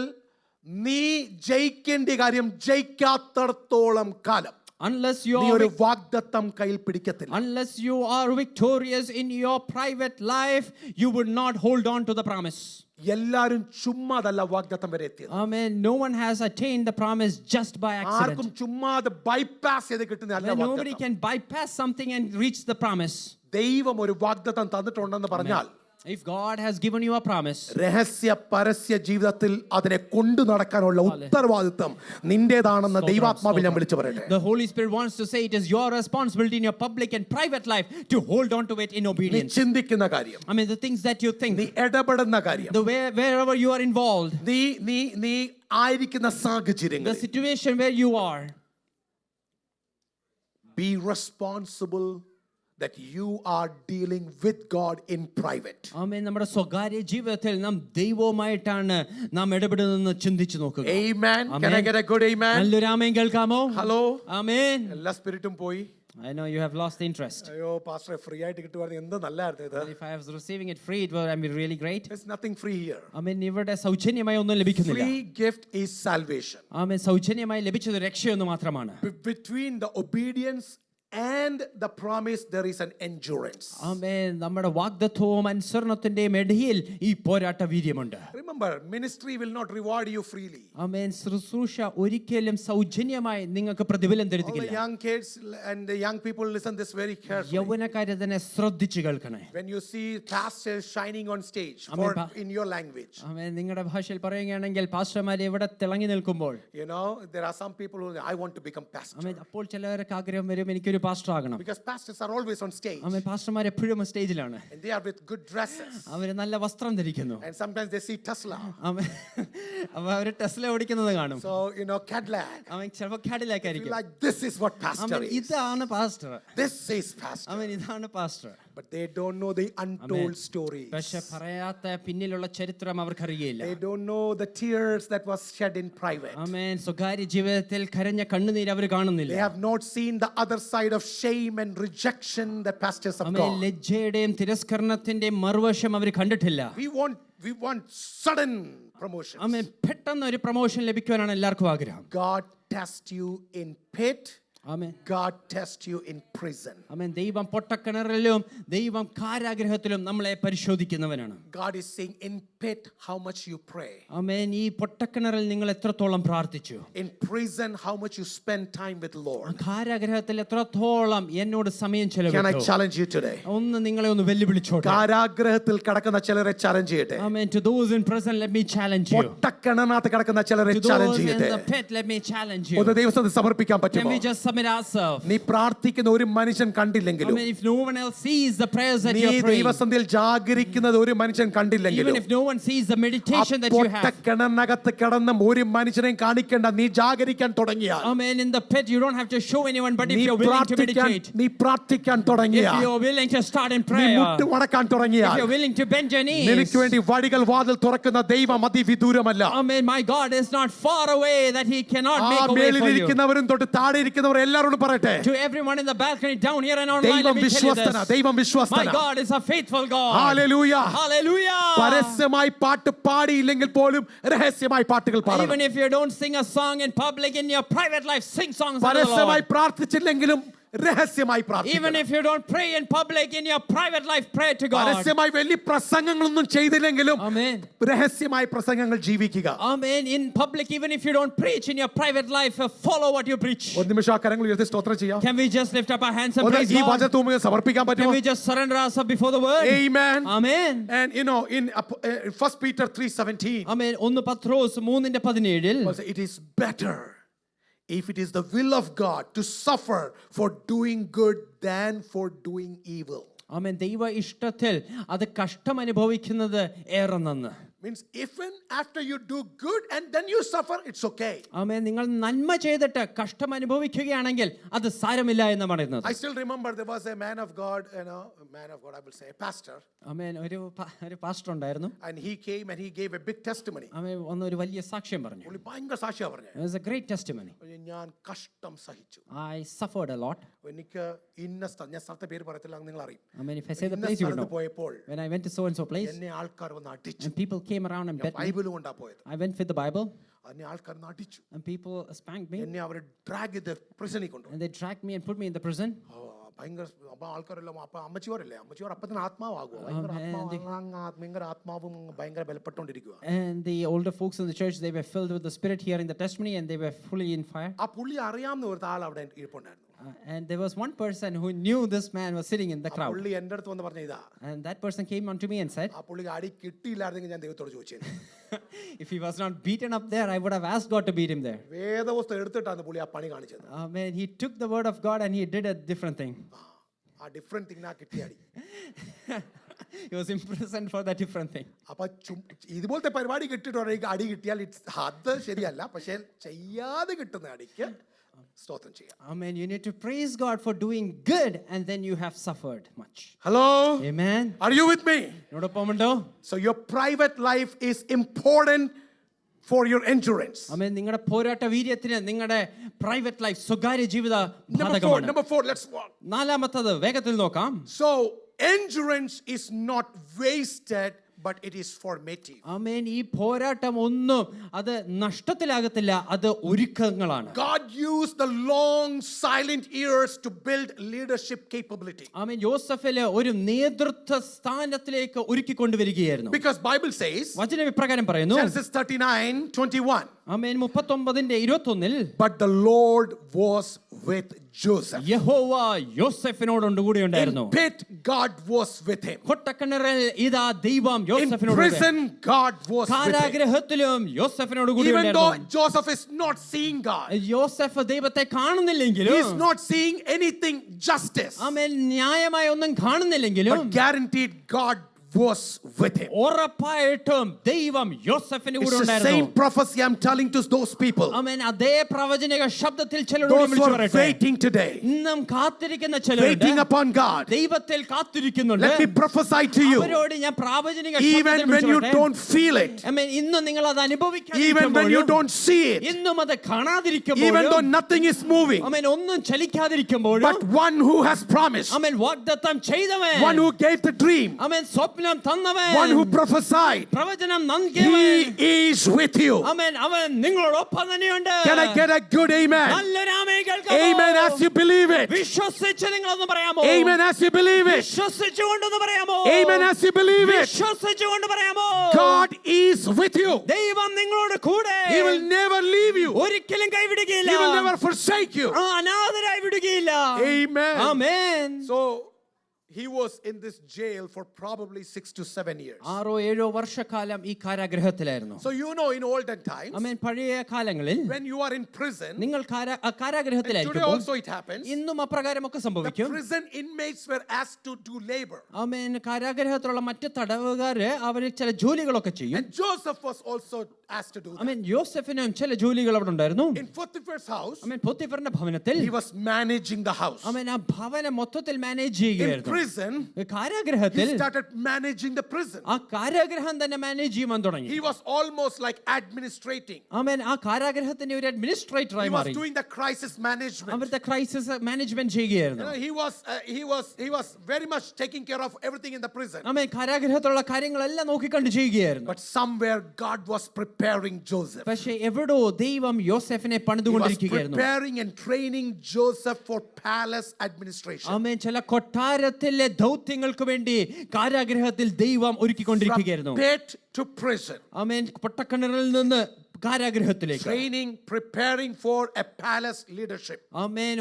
നീ ജയിക്കേണ്ട കാര്യം ജയിക്കാത്തടത്തോളം കാലം Unless നീ ഒരു you വാഗ്ദത്തം കയ്യിൽ പിടിക്കത്തില്ല. are victorious in your private life, you would not hold on to the promise. എല്ലാരും ചുമ്മാതല്ല വാഗ്ദത്തം വരെ എത്തിയത്. Amen. No one has attained the promise just by ആർക്കും accident. ചുമ്മാതെ ബൈപ്പാസ് ചെയ്ത് കിട്ടുന്ന അല്ല When nobody വാഗ്ദത്തം. can bypass something and reach the promise. ദൈവം ഒരു വാഗ്ദത്തം തന്നിട്ടുണ്ടെന്ന് പറഞ്ഞാൽ If God has given you a promise, രഹസ്യ പരസ്യ ജീവിതത്തിൽ അതിനെ കൊണ്ടു നടക്കാനുള്ള ഉത്തരവാദിത്വം നിന്റേതാണെന്ന് ദൈവാത്മാവിൽ ഞാൻ വിളിച്ചു പറയട്ടെ. the Holy Spirit wants to say it is your responsibility in your public and private life to hold on to it in നീ obedience. ചിന്തിക്കുന്ന കാര്യം, I mean, the things that you നീ think, ഇടപെടുന്ന കാര്യം, wherever you are involved, നീ ആയിരിക്കുന്ന the സാഹചര്യങ്ങൾ, situation where you are, be responsible that you are dealing with God in private. ആമേൻ. നമ്മുടെ സ്വകാര്യ ജീവിതത്തിൽ നാം ദൈവവുമായിട്ടാണ് നാം ഇടപെടുന്നതെന്ന് ചിന്തിച്ചു നോക്കുക. Amen. Can I get a good amen? നല്ലൊരു ആമേൻ കേൾക്കാമോ? ഹലോ, ആമേൻ. എല്ലാ സ്പിരിറ്റും പോയി. I know you have lost interest. അയ്യോ പാസ്റ്ററെ ഫ്രീ ആയിട്ട് കിട്ടുവാണെങ്കിൽ എന്ത് നല്ലായിരുന്നു ഇത്. If I was receiving it free, it would be really great. There's nothing free here. ആമേൻ. ഇവിടെ സൗജന്യമായി ഒന്നും ലഭിക്കുന്നില്ല. Free gift is salvation. ആമേൻ. സൗജന്യമായി ലഭിച്ചത് രക്ഷയൊന്നു മാത്രമാണ്. Between the obedience and the promise there is an endurance. ആമേൻ. നമ്മുടെ വാഗ്ദത്തവും അനുസരണത്തിന്റെയും ഇടയിൽ ഈ പോരാട്ട വീര്യമുണ്ട്. Remember, ministry will not reward you freely. ആമേൻ. ശുശ്രൂഷ ഒരിക്കലും സൗജന്യമായി നിങ്ങൾക്ക് പ്രതിഫലം All the തരുന്നില്ല. young kids and the young people listen this very carefully. യൗവനക്കാരെ തന്നെ ശ്രദ്ധിച്ചു കേൾക്കണേ. When you see pastors shining on stage Amen. in your language, ആമേൻ. നിങ്ങളുടെ ഭാഷയിൽ പറയുകയാണെങ്കിൽ പാസ്റ്റർമാരെ ഇവിടെ തിളങ്ങി നിൽക്കുമ്പോൾ, you know, there are some people who say, I want to become pastor. ആമേൻ, അപ്പോൾ ചിലർക്ക് ആഗ്രഹം വരും എനിക്കൊരു പാസ്റ്റർ ആകണം. Because pastors are always on stage. ആമേൻ. പാസ്റ്റർമാർ എപ്പോഴും സ്റ്റേജിലാണ്. And they are with good dresses. അവര് നല്ല വസ്ത്രം ധരിക്കുന്നു. And sometimes they see Tesla. ആമേൻ. അപ്പോൾ അവര് ടെസ്ല ഓടിക്കുന്നത് കാണും. So, you know, Cadillac. ആമേൻ. ചിലപ്പോൾ കാഡിലാക്ക് ആയിരിക്കും. Like, this is what pastor amen. is. ഇതാണ് പാസ്റ്റർ. This is pastor. ആമേൻ. ഇതാണ് pastor. But they don't know the untold stories. പക്ഷെ പറയാത്ത പിന്നിലുള്ള ചരിത്രം അവർക്കറിയില്ല. They don't know the tears that was shed in private. ആമേൻ. സ്വകാര്യ ജീവിതത്തിൽ കരഞ്ഞ കണ്ണുനീര് അവർ കാണുന്നില്ല. They have not seen the other side of shame and rejection that pastors have amen. gone. ലജ്ജയുടെയും തിരസ്കരണത്തിന്റെയും മറുവശം അവർ കണ്ടിട്ടില്ല. We want sudden promotions. ആമേൻ. പെട്ടെന്ന് ഒരു പ്രൊമോഷൻ ലഭിക്കുവാനാണ് എല്ലാവർക്കും ആഗ്രഹം. God tests you in pit. Amen. God tests you in prison. ആമേൻ. ദൈവം പൊട്ടക്കിണറിലും ദൈവം കാരാഗ്രഹത്തിലും നമ്മളെ പരിശോധിക്കുന്നവനാണ്. God is saying in pit how much you pray. ആമേൻ. ഈ പൊട്ടക്കിണറിൽ നിങ്ങൾ എത്രത്തോളം പ്രാർത്ഥിച്ചു? In prison how much you spend time with the Lord. കാരാഗ്രഹത്തിൽ എത്രത്തോളം എന്നോട് സമയം Can I ചെലവഴിച്ചു? challenge you today? ഒന്ന് നിങ്ങളെ ഒന്ന് വെല്ലുവിളിച്ചോട്ടെ. കാരാഗ്രഹത്തിൽ കിടക്കുന്ന ചിലരെ ചലഞ്ച് ചെയ്യട്ടെ. ആമേൻ. To those in prison, let me challenge you. പൊട്ടക്കിണറിനകത്ത് കിടക്കുന്ന ചിലരെ To ചലഞ്ച് those in ചെയ്യട്ടെ. the pit, let me challenge you. ഒന്ന് ദൈവസന്നിധിയിൽ സമർപ്പിക്കാൻ Can പറ്റുമോ? we just submit ourselves? നീ പ്രാർത്ഥിക്കുന്ന ഒരു മനുഷ്യൻ I കണ്ടില്ലെങ്കിലും, mean, if no one else sees the prayers that നീ you're praying, ദൈവസന്നിധിയിൽ ജാഗരിക്കുന്നത് ഒരു മനുഷ്യൻ even കണ്ടില്ലെങ്കിലും, if no one sees the meditation that you have, പൊട്ടക്കിണറിനകത്ത് കിടന്ന ഒരു മനുഷ്യനെയും കാണിക്കേണ്ട, നീ ജാഗരിക്കാൻ തുടങ്ങിയാൽ, amen, in the pit you don't have to show anyone, but if നീ you're willing to meditate, പ്രാർത്ഥിക്കാൻ if തുടങ്ങിയാൽ, you're willing to start in നീ prayer, മുട്ട് മടക്കാൻ if തുടങ്ങിയാൽ, you're willing to bend your knees, നിനക്ക് വേണ്ടി വഴികൾ വാതിൽ തുറക്കുന്ന ദൈവം അതിവിദൂരമല്ല. amen, my God is not far away that he cannot ആ make a way for you. മേലിരിക്കുന്നവരും തൊട്ട് താഴെ ഇരിക്കുന്നവർ എല്ലാവരോടും പറയട്ടെ, To everyone in the balcony, down here and online, let ദൈവം me tell you വിശ്വസ്തന, this. ദൈവം My വിശ്വസ്തന. God is a faithful God. Hallelujah. Hallelujah. പരസ്യമായി പാട്ട് പാടിയില്ലെങ്കിൽ പോലും രഹസ്യമായി പാട്ടുകൾ പാടണം. Even if you don't sing a song in public, in your private life, sing songs unto the പരസ്യമായി Lord. പ്രാർത്ഥിച്ചില്ലെങ്കിലും രഹസ്യമായി Even പ്രാർത്ഥിക്കണം. if you don't pray in public, in your private life, pray to God. പരസ്യമായി വലിയ പ്രസംഗങ്ങളൊന്നും ചെയ്തില്ലെങ്കിലും Amen. രഹസ്യമായി പ്രസംഗങ്ങൾ ജീവിക്കുക. Amen. In public, even if you don't preach in your private life, follow what you preach. ഒരു നിമിഷം ആ കരങ്ങൾ ഉയർത്തി സ്തോത്രം ചെയ്യാം. Can we just lift up our hands and ഒന്ന് praise ഈ God? വചനത്തിന് സമർപ്പിക്കാൻ Can പറ്റുമോ? we just surrender ourselves before the word? Amen. Amen. And you know, in 1 Peter 3:17, Amen. 1 Patros 3:17. it is better if it is the will of God to suffer for doing good than for doing evil. Amen. ദൈവ ഇഷ്ടത്തിൽ അത് കഷ്ടം അനുഭവിക്കുന്നത് ഏറെ നന്ന്. Means even after you do good and then you suffer, it's okay. ആമേൻ. നിങ്ങൾ നന്മ ചെയ്തിട്ട് കഷ്ടം അനുഭവിക്കുകയാണെങ്കിൽ അത് സാരമില്ല എന്ന് പറയുന്നത്. I still remember there was a man of God, I will say, a pastor. ആമേൻ. ഒരു പാസ്റ്റർ ഉണ്ടായിരുന്നു. And he came and he gave a big testimony. ആമേൻ. ഒരു വലിയ സാക്ഷ്യം പറഞ്ഞു. പുള്ളി ഭയങ്കര സാക്ഷിയാ പറഞ്ഞത്. It was a great testimony. ഞാൻ കഷ്ടം സഹിച്ചു. I suffered a lot. എനിക്ക് ഇന്ന സ്ഥലം, ഞാൻ സ്ഥലത്തെ പേര് പറയത്തില്ല, നിങ്ങൾ അറിയും. Amen. If I say the place, you will know. പോയപ്പോൾ When I went to so and so place, എന്നെ ആൾക്കാർ വന്ന് അടിച്ചു. and people came around and bet me. Bible കൊണ്ടാ പോയത്. I went with the Bible, എന്നെ ആൾക്കാർ അടിച്ചു. and people spanked me, എന്നെ അവർ ഡ്രാഗ് ചെയ്ത് പ്രിസണിൽ കൊണ്ടുപോയി. and they dragged me and put me in the prison. ഭയങ്കര അപ്പൊ ആൾക്കാരെല്ലാം അപ്പൊ അമ്മച്ചിയോരല്ലേ, അമ്മച്ചിയോർ അപ്പത്തിന് ആത്മാവാകുമോ? ഭയങ്കര ആത്മാവും ഭയങ്കര ബലപ്പെട്ടുകൊണ്ടിരിക്കുക. And the older folks in the church, they were filled with the Spirit hearing the testimony, and they were fully in fire. ആ പുള്ളി അറിയാവുന്ന ഒരു ആൾ അവിടെ ഇരിപ്പുണ്ടായിരുന്നു. And there was one person who knew this man was sitting in the crowd. പുള്ളി എൻ്റെ അടുത്ത് വന്ന് പറഞ്ഞ ഇതാ. And that person came unto me and said, ആ പുള്ളിക്ക് അടി കിട്ടിയില്ലായിരുന്നെങ്കിൽ ഞാൻ ദൈവത്തോട് ചോദിച്ചേനെ. if he was not beaten up there, I would have asked God to beat him there. വേദപുസ്തകം എടുത്തിട്ടാണ് പുള്ളി ആ പണി കാണിച്ചത്. Amen. He took the word of God and he did a different thing. ആ ഡിഫറെന്റ് തിങ് ആ കിട്ടിയ അടി. He was imprisoned for that different thing. അപ്പൊ ഇതുപോലത്തെ പരിപാടി കിട്ടിയിട്ട് അടി കിട്ടിയാൽ അത് ശരിയല്ല, പക്ഷെ ചെയ്യാതെ കിട്ടുന്ന അടിക്ക് സ്തോത്രം ചെയ്യാം. Amen. You need to praise God for doing good and then you have suffered much. Hello? Amen. Are you with me? നോടൊപ്പമുണ്ടോ? So your private life is important for your endurance. Amen. നിങ്ങളുടെ പോരാട്ട വീര്യത്തിന് നിങ്ങളുടെ private life, സ്വകാര്യ ജീവിത ബാധകമാണ്. Number 4, let's walk. നാലാമത്തത് വേഗത്തിൽ നോക്കാം. So endurance is not wasted, but it is formative. ആമേൻ. ഈ പോരാട്ടം ഒന്നും അത് നഷ്ടത്തിലാകത്തില്ല, അത് ഒരുക്കങ്ങളാണ്. God used the long silent years to build leadership capability. ആമേൻ. യോസഫിലെ ഒരു നേതൃത്വ സ്ഥാനത്തിലേക്ക് ഒരുക്കി കൊണ്ടുവരികയായിരുന്നു. Because Bible says, വചനം ഇപ്രകാരം പറയുന്നു. Genesis 39:21. Amen. 39:21. But the Lord was with Joseph. യഹോവ യോസഫിനോട് കൂടി ഉണ്ടായിരുന്നു. In pit, God was with him. കൊട്ടക്കിണറിൽ ഇതാ ദൈവം In യോസഫിനോട്. prison, God was with him. കാരാഗൃഹത്തിലും യോസഫിനോട് കൂടി Even though ഉണ്ടായിരുന്നു. Joseph is not seeing God, യോസഫ് ദൈവത്തെ he കാണുന്നില്ലെങ്കിലും, is not seeing anything justice, ആമേൻ, ന്യായമായി ഒന്നും കാണുന്നില്ലെങ്കിലും, but guaranteed God was with him. ഉറപ്പായിട്ടും ദൈവം യോസഫിന് കൂടെ It's the ഉണ്ടായിരുന്നു. same prophecy I'm telling to those people. ആമേൻ. അതേ പ്രവചനിക ശബ്ദത്തിൽ ചിലരോട് Those who വിളിച്ചു are പറയട്ടെ. waiting today, ഇന്നും കാത്തിരിക്കുന്ന ചിലരുണ്ട്. waiting upon God. ദൈവത്തിൽ കാത്തിരിക്കുന്നുണ്ട്. Let me prophesy to you. അവരോട് ഞാൻ പ്രാവചനിക Even ശബ്ദത്തിൽ when you വിളിച്ചു don't feel it, പറയട്ടെ. ആമേൻ. ഇന്നും നിങ്ങൾ അത് even when you അനുഭവിക്കാതിരിക്കുമ്പോഴും, don't see it, ഇന്നും അത് even though കാണാതിരിക്കുമ്പോഴും, nothing is moving, ആമേൻ, ഒന്നും ചലിക്കാതിരിക്കുമ്പോഴും, but one who has promised, ആമേൻ, വാഗ്ദത്തം ചെയ്തവൻ, one who gave the dream, ആമേൻ, സ്വപ്നം തന്നവൻ, one who prophesied, പ്രവചനം he നൽകിയവൻ, is with you. ആമേൻ, അവൻ നിങ്ങളോടൊപ്പം തന്നെയുണ്ട്. Can I get a good amen? നല്ലൊരു ആമേൻ കേൾക്കാമോ? Amen as you believe it. വിശ്വസിച്ച് നിങ്ങളൊന്ന് പറയാമോ? Amen as you believe it. വിശ്വസിച്ചുകൊണ്ടൊന്ന് പറയാമോ? Amen as you believe it. വിശ്വസിച്ചുകൊണ്ട് പറയാമോ? God is with you. ദൈവം നിങ്ങളോട് കൂടെ. He will never leave you. ഒരിക്കലും കൈവിടുകയില്ല. He will never forsake you. അനാഥരായി വിടുകയില്ല. Amen. Amen. So he was in this jail for probably 6 to 7 years. 6-7 വർഷക്കാലം ഈ കാരാഗൃഹത്തിലായിരുന്നു. So you know, in olden times, ആമേൻ. പഴയ കാലങ്ങളിൽ when you are in prison, നിങ്ങൾ and today കാരാഗൃഹത്തിലായിരിക്കുമ്പോൾ, also it happens, ഇന്നും അപ്രകാരമൊക്കെ the സംഭവിക്കും. prison inmates were asked to do labor. ആമേൻ. കാരാഗൃഹത്തിലുള്ള മറ്റ് തടവുകാര് അവർ ചില ജോലികളൊക്കെ ചെയ്യും. And Joseph was also asked to do that. ആമേൻ. യോസഫിനും ചില ജോലികൾ അവിടെ ഉണ്ടായിരുന്നു. In Potiphar's house, ആമേൻ. പോത്തിഫറിന്റെ ഭവനത്തിൽ he was managing the house. ആമേൻ. ആ ഭവനം മൊത്തത്തിൽ മാനേജ് In ചെയ്യുകയായിരുന്നു. prison, he കാരാഗ്രഹത്തിൽ started managing the prison. ആ കാരാഗ്രഹം തന്നെ മാനേജ് ചെയ്യാൻ തുടങ്ങി. He was almost like administrating. ആമേൻ. ആ കാരാഗ്രഹത്തിന്റെ ഒരു അഡ്മിനിസ്ട്രേറ്ററായി He was മാറി. doing the crisis management. അവരുടെ ക്രൈസിസ് മാനേജ്മെന്റ് ചെയ്യുകയായിരുന്നു. He was very much taking care of everything in the prison. ആമേൻ. കാരാഗ്രഹത്തിലുള്ള കാര്യങ്ങളെല്ലാം നോക്കിക്കണ്ട് ചെയ്യുകയായിരുന്നു. But somewhere God was preparing Joseph. പക്ഷേ എവിടോ ദൈവം യോസെഫിനെ He was പണിതുകൊണ്ടിരിക്കുകയായിരുന്നു. preparing and training Joseph for palace administration. ആമേൻ. ചില കൊട്ടാരത്തിലെ ദൗത്യങ്ങൾക്ക് വേണ്ടി കാരാഗ്രഹത്തിൽ ദൈവം ഒരുക്കിക്കൊണ്ടിരിക്കുകയായിരുന്നു. From pit to prison. ആമേൻ. പൊട്ടക്കിണറിൽ നിന്ന് കാരാഗ്രഹത്തിലേക്ക്. Training, preparing for a palace leadership. ആമേൻ.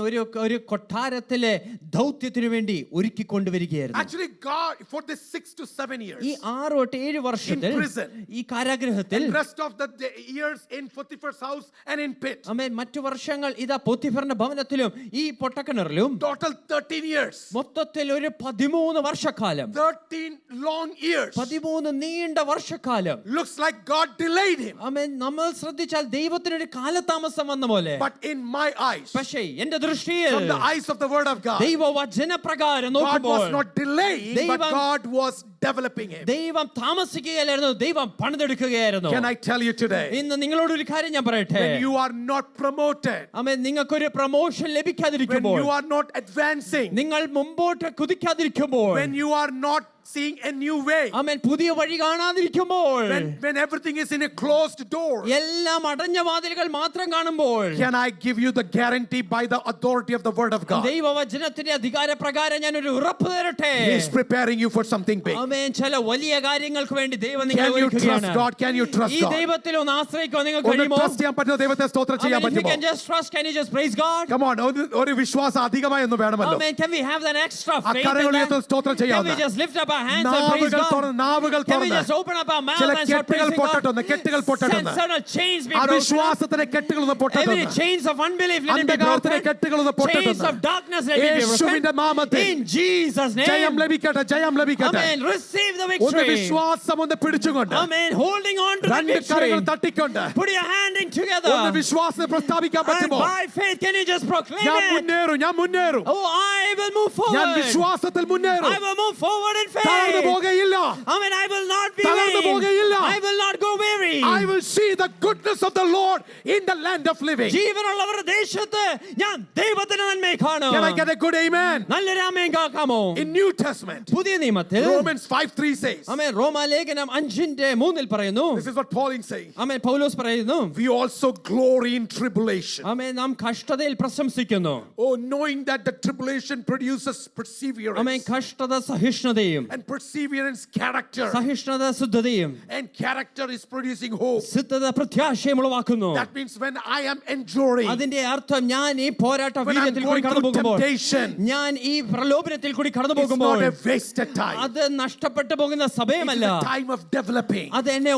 ഒരു കൊട്ടാരത്തിലെ ദൗത്യത്തിനു വേണ്ടി ഒരുക്കിക്കൊണ്ടുവരികയായിരുന്നു. Actually, God, for this 6 to 7 years, ഈ 6 തൊട്ട് 7 വർഷത്തിൽ in prison, ഈ കാരാഗ്രഹത്തിൽ and rest of the years in Potiphar's house and in pit. ആമേൻ. മറ്റു വർഷങ്ങൾ ഇതാ പോത്തിഫറിന്റെ ഭവനത്തിലും ഈ പൊട്ടക്കിണറിലും Total 13 years. മൊത്തത്തിൽ ഒരു 13 വർഷക്കാലം. 13 long years. 13 നീണ്ട വർഷക്കാലം. Looks like God delayed him. ആമേൻ. നമ്മൾ ശ്രദ്ധിച്ചാൽ ദൈവത്തിനൊരു കാലതാമസം വന്ന പോലെ. But in my eyes, പക്ഷേ എന്റെ ദൃഷ്ടിയിൽ from the eyes of the word of God, ദൈവവചനപ്രകാരം God നോക്കുമ്പോൾ was not delaying, but ദൈവം- God was developing him. ദൈവം താമസിക്കുകയല്ലായിരുന്നു, ദൈവം പണിതെടുക്കുകയായിരുന്നു. Can I tell you today, ഇന്ന് നിങ്ങളോട് ഒരു കാര്യം ഞാൻ പറയട്ടെ. when you are not promoted, ആമേൻ. നിങ്ങൾക്കൊരു promotion when ലഭിക്കാതിരിക്കുമ്പോൾ, you are not advancing, നിങ്ങൾ മുമ്പോട്ട് കുതിക്കാതിരിക്കുമ്പോൾ, when you are not seeing a new way, ആമേൻ, പുതിയ വഴി കാണാതിരിക്കുമ്പോൾ, when everything is in a closed door, എല്ലാം അടഞ്ഞ വാതിലുകൾ മാത്രം കാണുമ്പോൾ, can I give you the guarantee by the authority of the word of God? ദൈവവചനത്തിന്റെ അധികാരപ്രകാരം ഞാൻ ഒരു ഉറപ്പ് തരട്ടെ. He is preparing you for something big. ആമേൻ. ചില വലിയ കാര്യങ്ങൾക്ക് വേണ്ടി ദൈവം നിങ്ങളെ Can you trust ഒരുക്കുകയാണ്. God? Can you trust ഈ God? ദൈവത്തിൽ ഒന്ന് ആശ്രയിക്കാൻ നിങ്ങൾക്ക് ഒന്ന് കഴിയുമോ? trust ചെയ്യാൻ പറ്റുന്ന ദൈവത്തെ സ്തോത്രം ചെയ്യാൻ Amen. If you പറ്റുമോ? can just trust, can you just praise God? Come on, ഒരു വിശ്വാസം അധികമായി ഒന്ന് വേണമല്ലോ. Amen. Can we have that extra faith in അക്കരങ്ങൾ that? ഉയർത്തുന്ന സ്തോത്രം Can we ചെയ്യാവുന്ന just lift up our hands and praise നാവുകൾ God? തുറന്ന് നാവുകൾ Can we തുറന്ന് just open up our mouth ചില and start കെട്ടുകൾ praising God? പൊട്ടട്ടെന്ന് കെട്ടുകൾ പൊട്ടട്ടെന്ന് Certain chains be broken. അവിശ്വാസത്തിന്റെ കെട്ടുകൾ ഒന്ന് Every പൊട്ടട്ടെന്ന് chains of unbelief let it be അന്ധകാരത്തിന്റെ broken. കെട്ടുകൾ ഒന്ന് Chains പൊട്ടട്ടെന്ന് of darkness let it be യേശുവിന്റെ broken. നാമത്തിൽ In Jesus' ജയം name. ലഭിക്കട്ടെ ജയം ലഭിക്കട്ടെ Amen. Receive the ഒന്ന് victory. വിശ്വാസം ഒന്ന് പിടിച്ചുകൊണ്ട് Amen. Holding on to the രണ്ട് victory. കരങ്ങൾ തട്ടിക്കൊണ്ട് Put your hand in together. ഒന്ന് വിശ്വാസത്തെ പ്രസ്താവിക്കാൻ And പറ്റുമോ? by faith, can you just proclaim ഞാൻ it? മുന്നേറും Oh, I will move ഞാൻ forward. വിശ്വാസത്തിൽ മുന്നേറും I will move forward in തളർന്നു faith. പോകയില്ല Amen. I will not be തളർന്നു weary. പോകയില്ല. I will not go weary. I will see the goodness of the Lord in the land of living. ജീവനുള്ളവരുടെ ദേശത്ത് ഞാൻ ദൈവത്തിന്റെ നന്മയെ കാണും. Can I get a good amen? നല്ലൊരു ആമേൻ കേൾക്കാമോ? In New Testament, പുതിയ നിയമത്തിൽ Romans 5:3 says, ആമേൻ റോമാലേഖനം 5:3 പറയുന്നു. this is what Paul is saying. ആമേൻ പൗലോസ് പറയുന്നു. We also glory in tribulation. ആമേൻ നാം കഷ്ടതയിൽ പ്രശംസിക്കുന്നു. Oh, knowing that the tribulation produces amen perseverance. കഷ്ടത സഹിഷ്ണുതയും, And perseverance, character. സഹിഷ്ണുത ശുദ്ധതയും, And character is producing hope. സിദ്ധത പ്രത്യാശയും ഉളവാക്കുന്നു. That means when I am enduring, അതിന്റെ അർത്ഥം ഞാൻ ഈ പോരാട്ട when I'm വീര്യത്തിൽ കൂടി going കടന്നു through പോകുമ്പോൾ, temptation, ഞാൻ ഈ പ്രലോഭനത്തിൽ കൂടി കടന്നു it's പോകുമ്പോൾ, not a wasted time. അത് നഷ്ടപ്പെട്ടു പോകുന്ന It is സമയമല്ല, a time of developing. അത് എന്നെ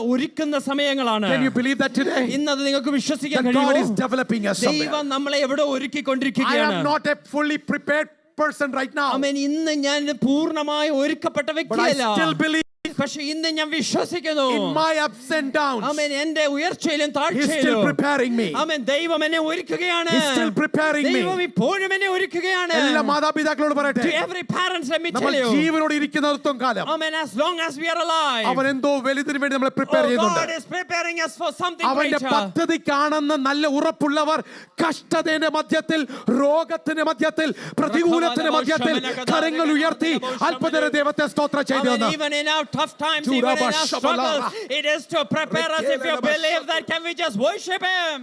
ഒരുക്കുന്ന സമയങ്ങളാണ്. Can you believe that today? ഇന്നത് നിങ്ങൾക്ക് വിശ്വസിക്കാൻ That God is കഴിയുമോ? developing us somewhere. ദൈവം നമ്മളെ എവിടെ I ഒരുക്കിക്കൊണ്ടിരിക്കുകയാണ്. am not a fully prepared person right now, ആമേൻ. ഇന്ന് ഞാൻ പൂർണ്ണമായി ഒരുക്കപ്പെട്ട but I വ്യക്തിയല്ല. still believe പക്ഷെ ഇന്ന് ഞാൻ വിശ്വസിക്കുന്നു. in my ups and downs, ആമേൻ എന്റെ ഉയർച്ചയിലും He's still താഴ്ചയിലും preparing me. ആമേൻ ദൈവം എന്നെ ഒരുക്കുകയാണ്. He's still preparing me. ദൈവം ഇപ്പോഴും എന്നെ ഒരുക്കുകയാണ്. എല്ലാ മാതാപിതാക്കളോട് പറയട്ടെ, To every parents, let me tell നമ്മൾ you. ജീവനോട് ഇരിക്കുന്നിടത്തോളം കാലം Amen. As long as we are alive. അവൻ എന്തോ വലുതിന് വേണ്ടി നമ്മളെ പ്രിപ്പയർ Oh, God ചെയ്യുന്നുണ്ട്. is preparing us for something അവന്റെ greater. പദ്ധതി കാണുന്ന നല്ല ഉറപ്പുള്ളവർ കഷ്ടതയുടെ മധ്യത്തിൽ, രോഗത്തിന്റെ മധ്യത്തിൽ, പ്രതികൂലത്തിന്റെ മധ്യത്തിൽ കരങ്ങൾ ഉയർത്തി അത്ഭുതര ദൈവത്തെ സ്തോത്രം ചെയ്തു. Amen. Even in our tough times, even in our struggles, it is to prepare us. If you believe that, can we just worship Him?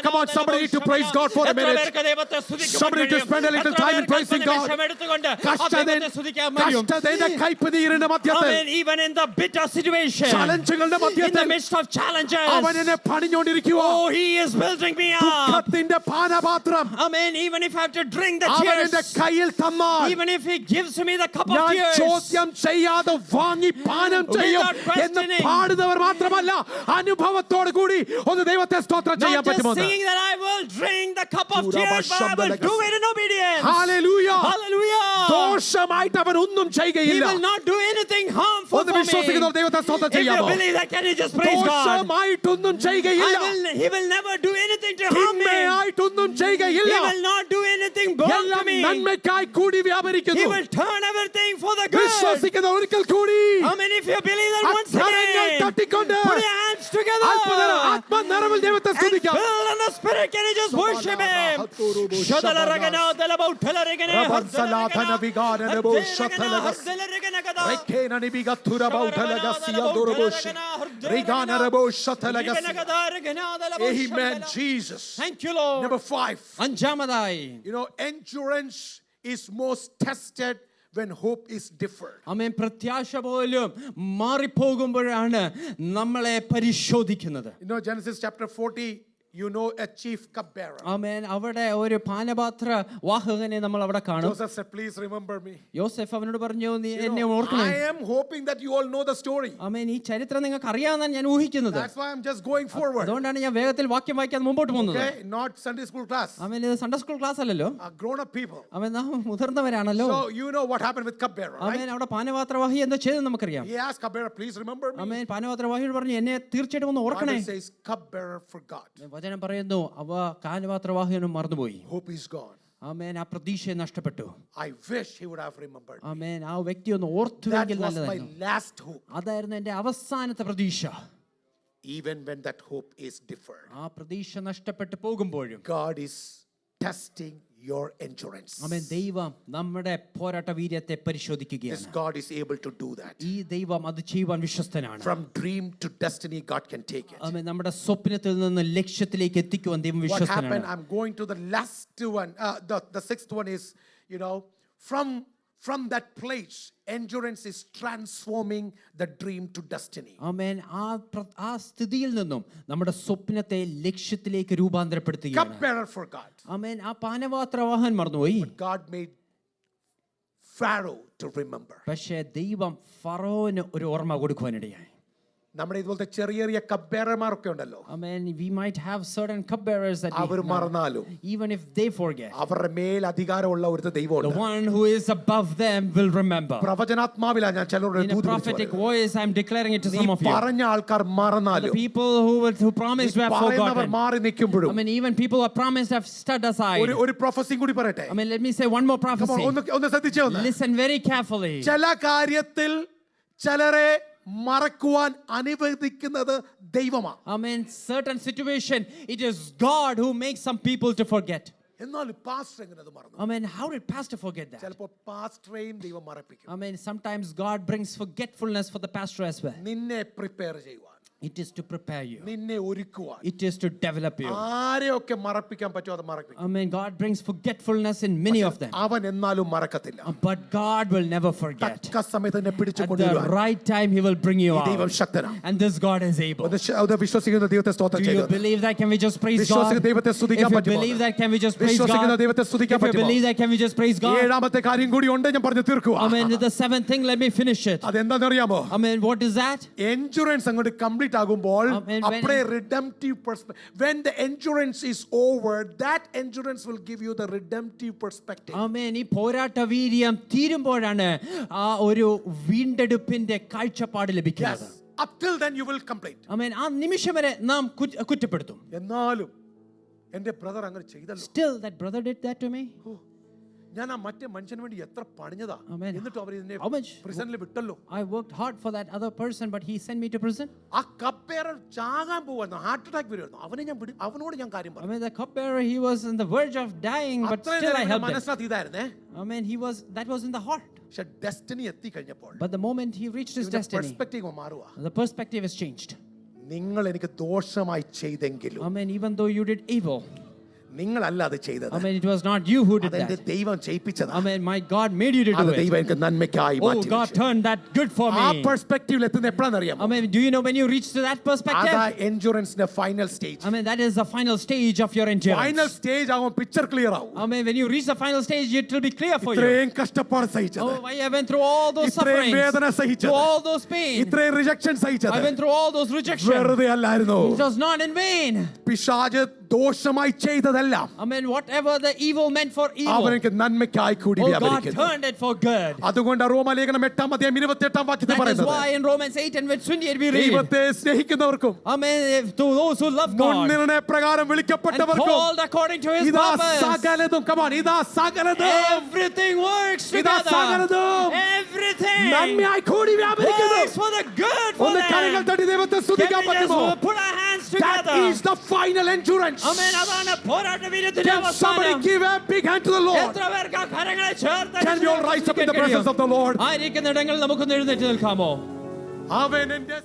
Come on, somebody need to praise God for a minute. Somebody to spend a little time in praising God. കഷ്ടതയുടെ കൈപ്പതിയുടെ മധ്യത്തിൽ, Amen. Even in the bitter situation, ചലഞ്ചുകളുടെ in the മധ്യത്തിൽ midst of challenges, അവൻ എന്നെ പണിഞ്ഞുകൊണ്ടിരിക്കുക. oh, He is building me up. ദുഃഖത്തിന്റെ പാനപാത്രം Amen. Even if I have to drink the അവൻ എന്റെ tears, കയ്യിൽ തന്നാൽ even if he gives me the cup of ഞാൻ tears, ചോദ്യം ചെയ്യാതെ വാങ്ങി പാനം ചെയ്യും Without എന്ന് questioning. പാടുന്നവർ മാത്രമല്ല, അനുഭവത്തോടു കൂടി ഒന്ന് ദൈവത്തെ സ്തോത്രം ചെയ്യാൻ not just പറ്റുമോ? singing that I will drink the cup of tears, but I will do it in obedience. Hallelujah. Hallelujah. ദോഷമായിട്ട് അവൻ ഒന്നും He ചെയ്യുകയില്ല. will not do anything harmful ഒന്ന് for me. വിശ്വസിക്കുന്നവർ ദൈവത്തെ സ്തോത്രം If you ചെയ്യാമോ? believe that, can you just praise God? ദോഷമായിട്ടൊന്നും ചെയ്യുകയില്ല. He will never do anything to harm me. തിന്മയായിട്ടൊന്നും He ചെയ്യുകയില്ല. will not do anything bad to എല്ലാം me. നന്മയ്ക്കായി കൂടി He വ്യാപരിക്കുന്നു. will turn everything for the good. വിശ്വസിക്കുന്ന ഒരിക്കൽ കൂടി Amen. If you believe that once അധരങ്ങൾ again, തട്ടിക്കൊണ്ട് put your hands together. അത്ഭുതം ആത്മനിറവിൽ ദൈവത്തെ And സ്തുതിക്കാം. filled in the spirit, can you just worship him? Shadala ragana dala bautala regane Rabansalatana vigana nebo shatalagas. Rekena nibiga turabautalagas yadoroboshi. Regana rebo shatalagas. Amen, Jesus. Thank you, Lord. Number 5. അഞ്ചാമതായി, You know, endurance is most tested when hope is deferred. ആമേൻ, പ്രത്യാശ പോലും മാറിപ്പോകുമ്പോഴാണ് നമ്മളെ പരിശോധിക്കുന്നത്. You know, Genesis chapter 40, you know a chief cupbearer. ആമേൻ, അവിടെ ഒരു പാനപാത്ര വാഹകനെ നമ്മൾ അവിടെ കാണും. Joseph said, please remember me. യോസെഫ് അവനോട് പറഞ്ഞു, നീ You എന്നെ know, ഓർക്കണം. I am hoping that you all know the story. ആമേൻ, ഈ ചരിത്രം നിങ്ങൾക്ക് അറിയാമെന്നാണ് ഞാൻ ഊഹിക്കുന്നത്. That's why I'm just going forward. അതുകൊണ്ടാണ് ഞാൻ വേഗത്തിൽ വാക്യം വായിക്കാൻ മുമ്പോട്ട് പോകുന്നത്. Okay, not Sunday school class. ആമേൻ, ഇത് സൺഡേ സ്കൂൾ ക്ലാസ് അല്ലല്ലോ. Grown-up people. ആമേൻ, നാം മുതിർന്നവരാണല്ലോ. So you know what happened with cupbearer, right? ആമേൻ, അവിടെ പാനപാത്രവാഹി എന്താ ചെയ്തെന്ന് നമുക്കറിയാം. He asked cupbearer, please remember me. ആമേൻ, പാനപാത്രവാഹിയോട് പറഞ്ഞു, എന്നെ തീർച്ചയായിട്ടും ഒന്ന് ഓർക്കണേ. Bible says cupbearer forgot. വചനം പറയുന്നു, അവ പാനപാത്രവാഹിനും മറന്നുപോയി. Hope is gone. ആമേൻ, ആ പ്രതീക്ഷയെ നഷ്ടപ്പെട്ടു. I wish he would have remembered. ആമേൻ, ആ വ്യക്തി ഒന്ന് That ഓർത്തുവെങ്കിൽ was my നല്ലതായിരുന്നു. last hope. അതായിരുന്നു എന്റെ അവസാനത്തെ പ്രതീക്ഷ. Even when that hope is deferred, ആ പ്രതീക്ഷ നഷ്ടപ്പെട്ടു പോകുമ്പോഴും God is testing your endurance. ആമേൻ, ദൈവം നമ്മുടെ പോരാട്ട വീര്യത്തെ This പരിശോധിക്കുകയാണ്. God is able to do that. ഈ ദൈവം അത് ചെയ്യുവാൻ വിശ്വസ്തനാണ്. From dream to destiny, God can take it. ആമേൻ, നമ്മുടെ സ്വപ്നത്തിൽ നിന്ന് ലക്ഷ്യത്തിലേക്ക് എത്തിക്കുവാൻ ദൈവം What happened? വിശ്വസ്തനാണ്. I'm going to the last one. The sixth one is, you know, from that place, endurance is transforming the dream to destiny. ആമേൻ, ആ സ്ഥിതിയിൽ നിന്നും നമ്മുടെ സ്വപ്നത്തെ ലക്ഷ്യത്തിലേക്ക് രൂപാന്തരപ്പെടുത്തുകയാണ്. Cupbearer forgot. ആമേൻ, ആ പാനപാത്രവാഹൻ മറന്നുപോയി. God made Pharaoh to remember. പക്ഷേ ദൈവം ഫറോന് ഒരു ഓർമ്മ കൊടുക്കുവാനിടയായി. നമ്മുടെ ഇതുപോലത്തെ ചെറിയ ചെറിയ കബ്ബേറന്മാരൊക്കെ ഉണ്ടല്ലോ, Amen. We might have certain cupbearers that our we know, മറന്നാലും even if they forget, അവരുടെ മേൽ അധികാരമുള്ള ഒരു the ദൈവമുണ്ട്. one who is above them will remember. പ്രവചനാത്മാവിലാണ് ഞാൻ ചിലരോട് In a ദൂത് prophetic വിളിച്ചു voice, I'm declaring it to ഈ some of you. പറഞ്ഞ ആൾക്കാർ The മറന്നാലും people who promised to have പറയുന്നവർ forgotten. മാറി നിൽക്കുമ്പോഴും I mean, even people who are promised have stood aside. ഒരു പ്രൊഫസിയും കൂടി പറയട്ടെ. I mean, let me say one more Come on, prophecy. ഒന്ന് ശ്രദ്ധിച്ചേ ഒന്ന്. Listen very carefully. ചില കാര്യത്തിൽ ചിലരെ മറക്കുവാൻ അനുവദിക്കുന്നത് ദൈവമാണ്. I mean, certain situation, it is God who makes some people to forget. എന്നാൽ പാസ്റ്റർ എങ്ങനെ അത് മറന്നു? I mean, how did pastor forget that? ചിലപ്പോൾ പാസ്റ്ററേയും ദൈവം മറപ്പിക്കും. I mean, sometimes God brings forgetfulness for the pastor as well. നിന്നെ prepare ചെയ്യുവാൻ, It is to prepare you. നിന്നെ ഒരുക്കുവാൻ, It is to develop you. ആരെയൊക്കെ മറപ്പിക്കാൻ പറ്റുമോ അത് മറപ്പിക്കും. I mean, God brings forgetfulness in many of them. അവൻ എന്നാലും മറക്കത്തില്ല. But God will never forget. തക്ക സമയത്ത് എന്നെ പിടിച്ചു At the കൊണ്ടുവരുവാൻ right time, He will bring you ദൈവം out. ശക്തനാണ്. And this God is able. അത് വിശ്വസിക്കുന്ന ദൈവത്തെ സ്തോത്രം Do you ചെയ്യുന്നു. believe that? Can we just praise God? വിശ്വസിക്കുന്ന ദൈവത്തെ If സ്തുതിക്കാൻ you പറ്റുമോ? believe that, can we just praise വിശ്വസിക്കുന്ന God? ദൈവത്തെ സ്തുതിക്കാൻ If you പറ്റുമോ? believe that, can we just praise God? ഏഴാമത്തെ കാര്യം കൂടി ഉണ്ട്, ഞാൻ പറഞ്ഞു തീർക്കുക. I mean, the seventh thing, let me finish it. അതെന്താണെന്നറിയാമോ? I mean, what is that? Endurance അങ്ങോട്ട് കംപ്ലീറ്റ് ആകുമ്പോൾ When redemptive perspective, when the endurance is over, that endurance will give you the redemptive perspective. ആമേൻ, ഈ പോരാട്ട വീര്യം തീരുമ്പോഴാണ് ആ ഒരു വീണ്ടെടുപ്പിന്റെ കാഴ്ചപ്പാട് ലഭിക്കുന്നത്. Yes, up till then you will complain. ആമേൻ, ആ നിമിഷം വരെ നാം കുറ്റപ്പെടുത്തും. എന്നാലും എൻ്റെ ബ്രദർ അങ്ങനെ ചെയ്തല്ലോ, Still, that brother did that to me. ഞാൻ ആ മറ്റേ മനുഷ്യന് വേണ്ടി എത്ര പണിഞ്ഞതാ, Amen. എന്നിട്ട് അവർ ഇതിനെ How much? പ്രിസണിൽ വിട്ടല്ലോ. I worked hard for that other person, but he sent me to prison. ആ കപ്പേറർ ചാകാൻ പോവായിരുന്നു, ഹാർട്ട് അറ്റാക്ക് വരുമായിരുന്നു. അവനോട് ഞാൻ കാര്യം I പറഞ്ഞു. mean, the cupbearer, he was on the verge of dying, but still I helped him. മനസ്സിനകത്ത് ഇതായിരുന്നേ. I mean, that was in the heart. പക്ഷെ ഡെസ്റ്റിനി എത്തിക്കഴിഞ്ഞപ്പോൾ But the moment he reached his destiny, perspective മാറുക. the perspective has changed. നിങ്ങൾ എനിക്ക് ദോഷമായി ചെയ്തെങ്കിലും I mean, even though you did evil, നിങ്ങളല്ല അത് ചെയ്തത്. Amen. It was not you who did അതെന്റെ that. ദൈവം ചെയ്യിപ്പിച്ചതാണ്. Amen. My God made you to അത് do it. ദൈവം എനിക്ക് നന്മയ്ക്കായി Oh, മാറ്റി God വെച്ചു. turned that good for ആ me. പെർസ്പെക്റ്റീവിൽ എത്തുന്ന എപ്പോഴാണെന്നറിയാമോ? Amen. Do you know when you reach to that perspective? അതാ എൻഡ്യൂറൻസിന്റെ final stage. Amen. That is the final stage of your endurance. Final stage ആവുമ്പോൾ പിക്ചർ ക്ലിയർ ആവും. Amen. When you reach the final stage, it will be clear for you. ഇത്രയും കഷ്ടപ്പാട് സഹിച്ചത്, Oh, I went through all those ഇത്രയും sufferings, വേദന through സഹിച്ചത്, all those pains. ഇത്രയും rejection I സഹിച്ചത് went through all those rejections. വെറുതെ അല്ലായിരുന്നു. It was not in vain. പിശാച് ദോഷമായി ചെയ്തതെല്ലാം Amen. Whatever the evil meant for evil, അവനക്ക് നന്മയ്ക്കായി കൂടി oh, God വ്യാപരിക്കുന്നു. turned it for good. അതുകൊണ്ട് റോമാലേഖനം 8:28 വാക്യത്തിൽ That is പറയുന്നത്, why in Romans 8 and verse 28 we read, ദൈവത്തെ സ്നേഹിക്കുന്നവർക്കും Amen, to those who love God മുൻനിർണയ പ്രകാരം and വിളിക്കപ്പെട്ടവർക്കും called according to His ഇതാ purpose, സകലതും, come on, ഇതാ സകലതും, everything works ഇതാ together. സകലതും Everything നന്മയായി കൂടി വ്യാപരിക്കുന്നു. works for the good for ഒന്ന് കരങ്ങൾ them. തട്ടി ദൈവത്തെ Can സ്തുതിക്കാൻ we just പറ്റുമോ? put our hands That together? is the final endurance. Amen. അതാണ് പോരാട്ട വീര്യത്തിന്റെ Can somebody അവസാനം. give a big hand to the Lord? എത്ര പേർക്ക് ആ കരങ്ങളെ ചേർത്ത് Can we all rise up in the presence of the Lord? ആയിരിക്കുന്നിടങ്ങളിൽ നമുക്കൊന്ന് എഴുന്നേറ്റ് നിൽക്കാമോ? അവൻ എന്റെ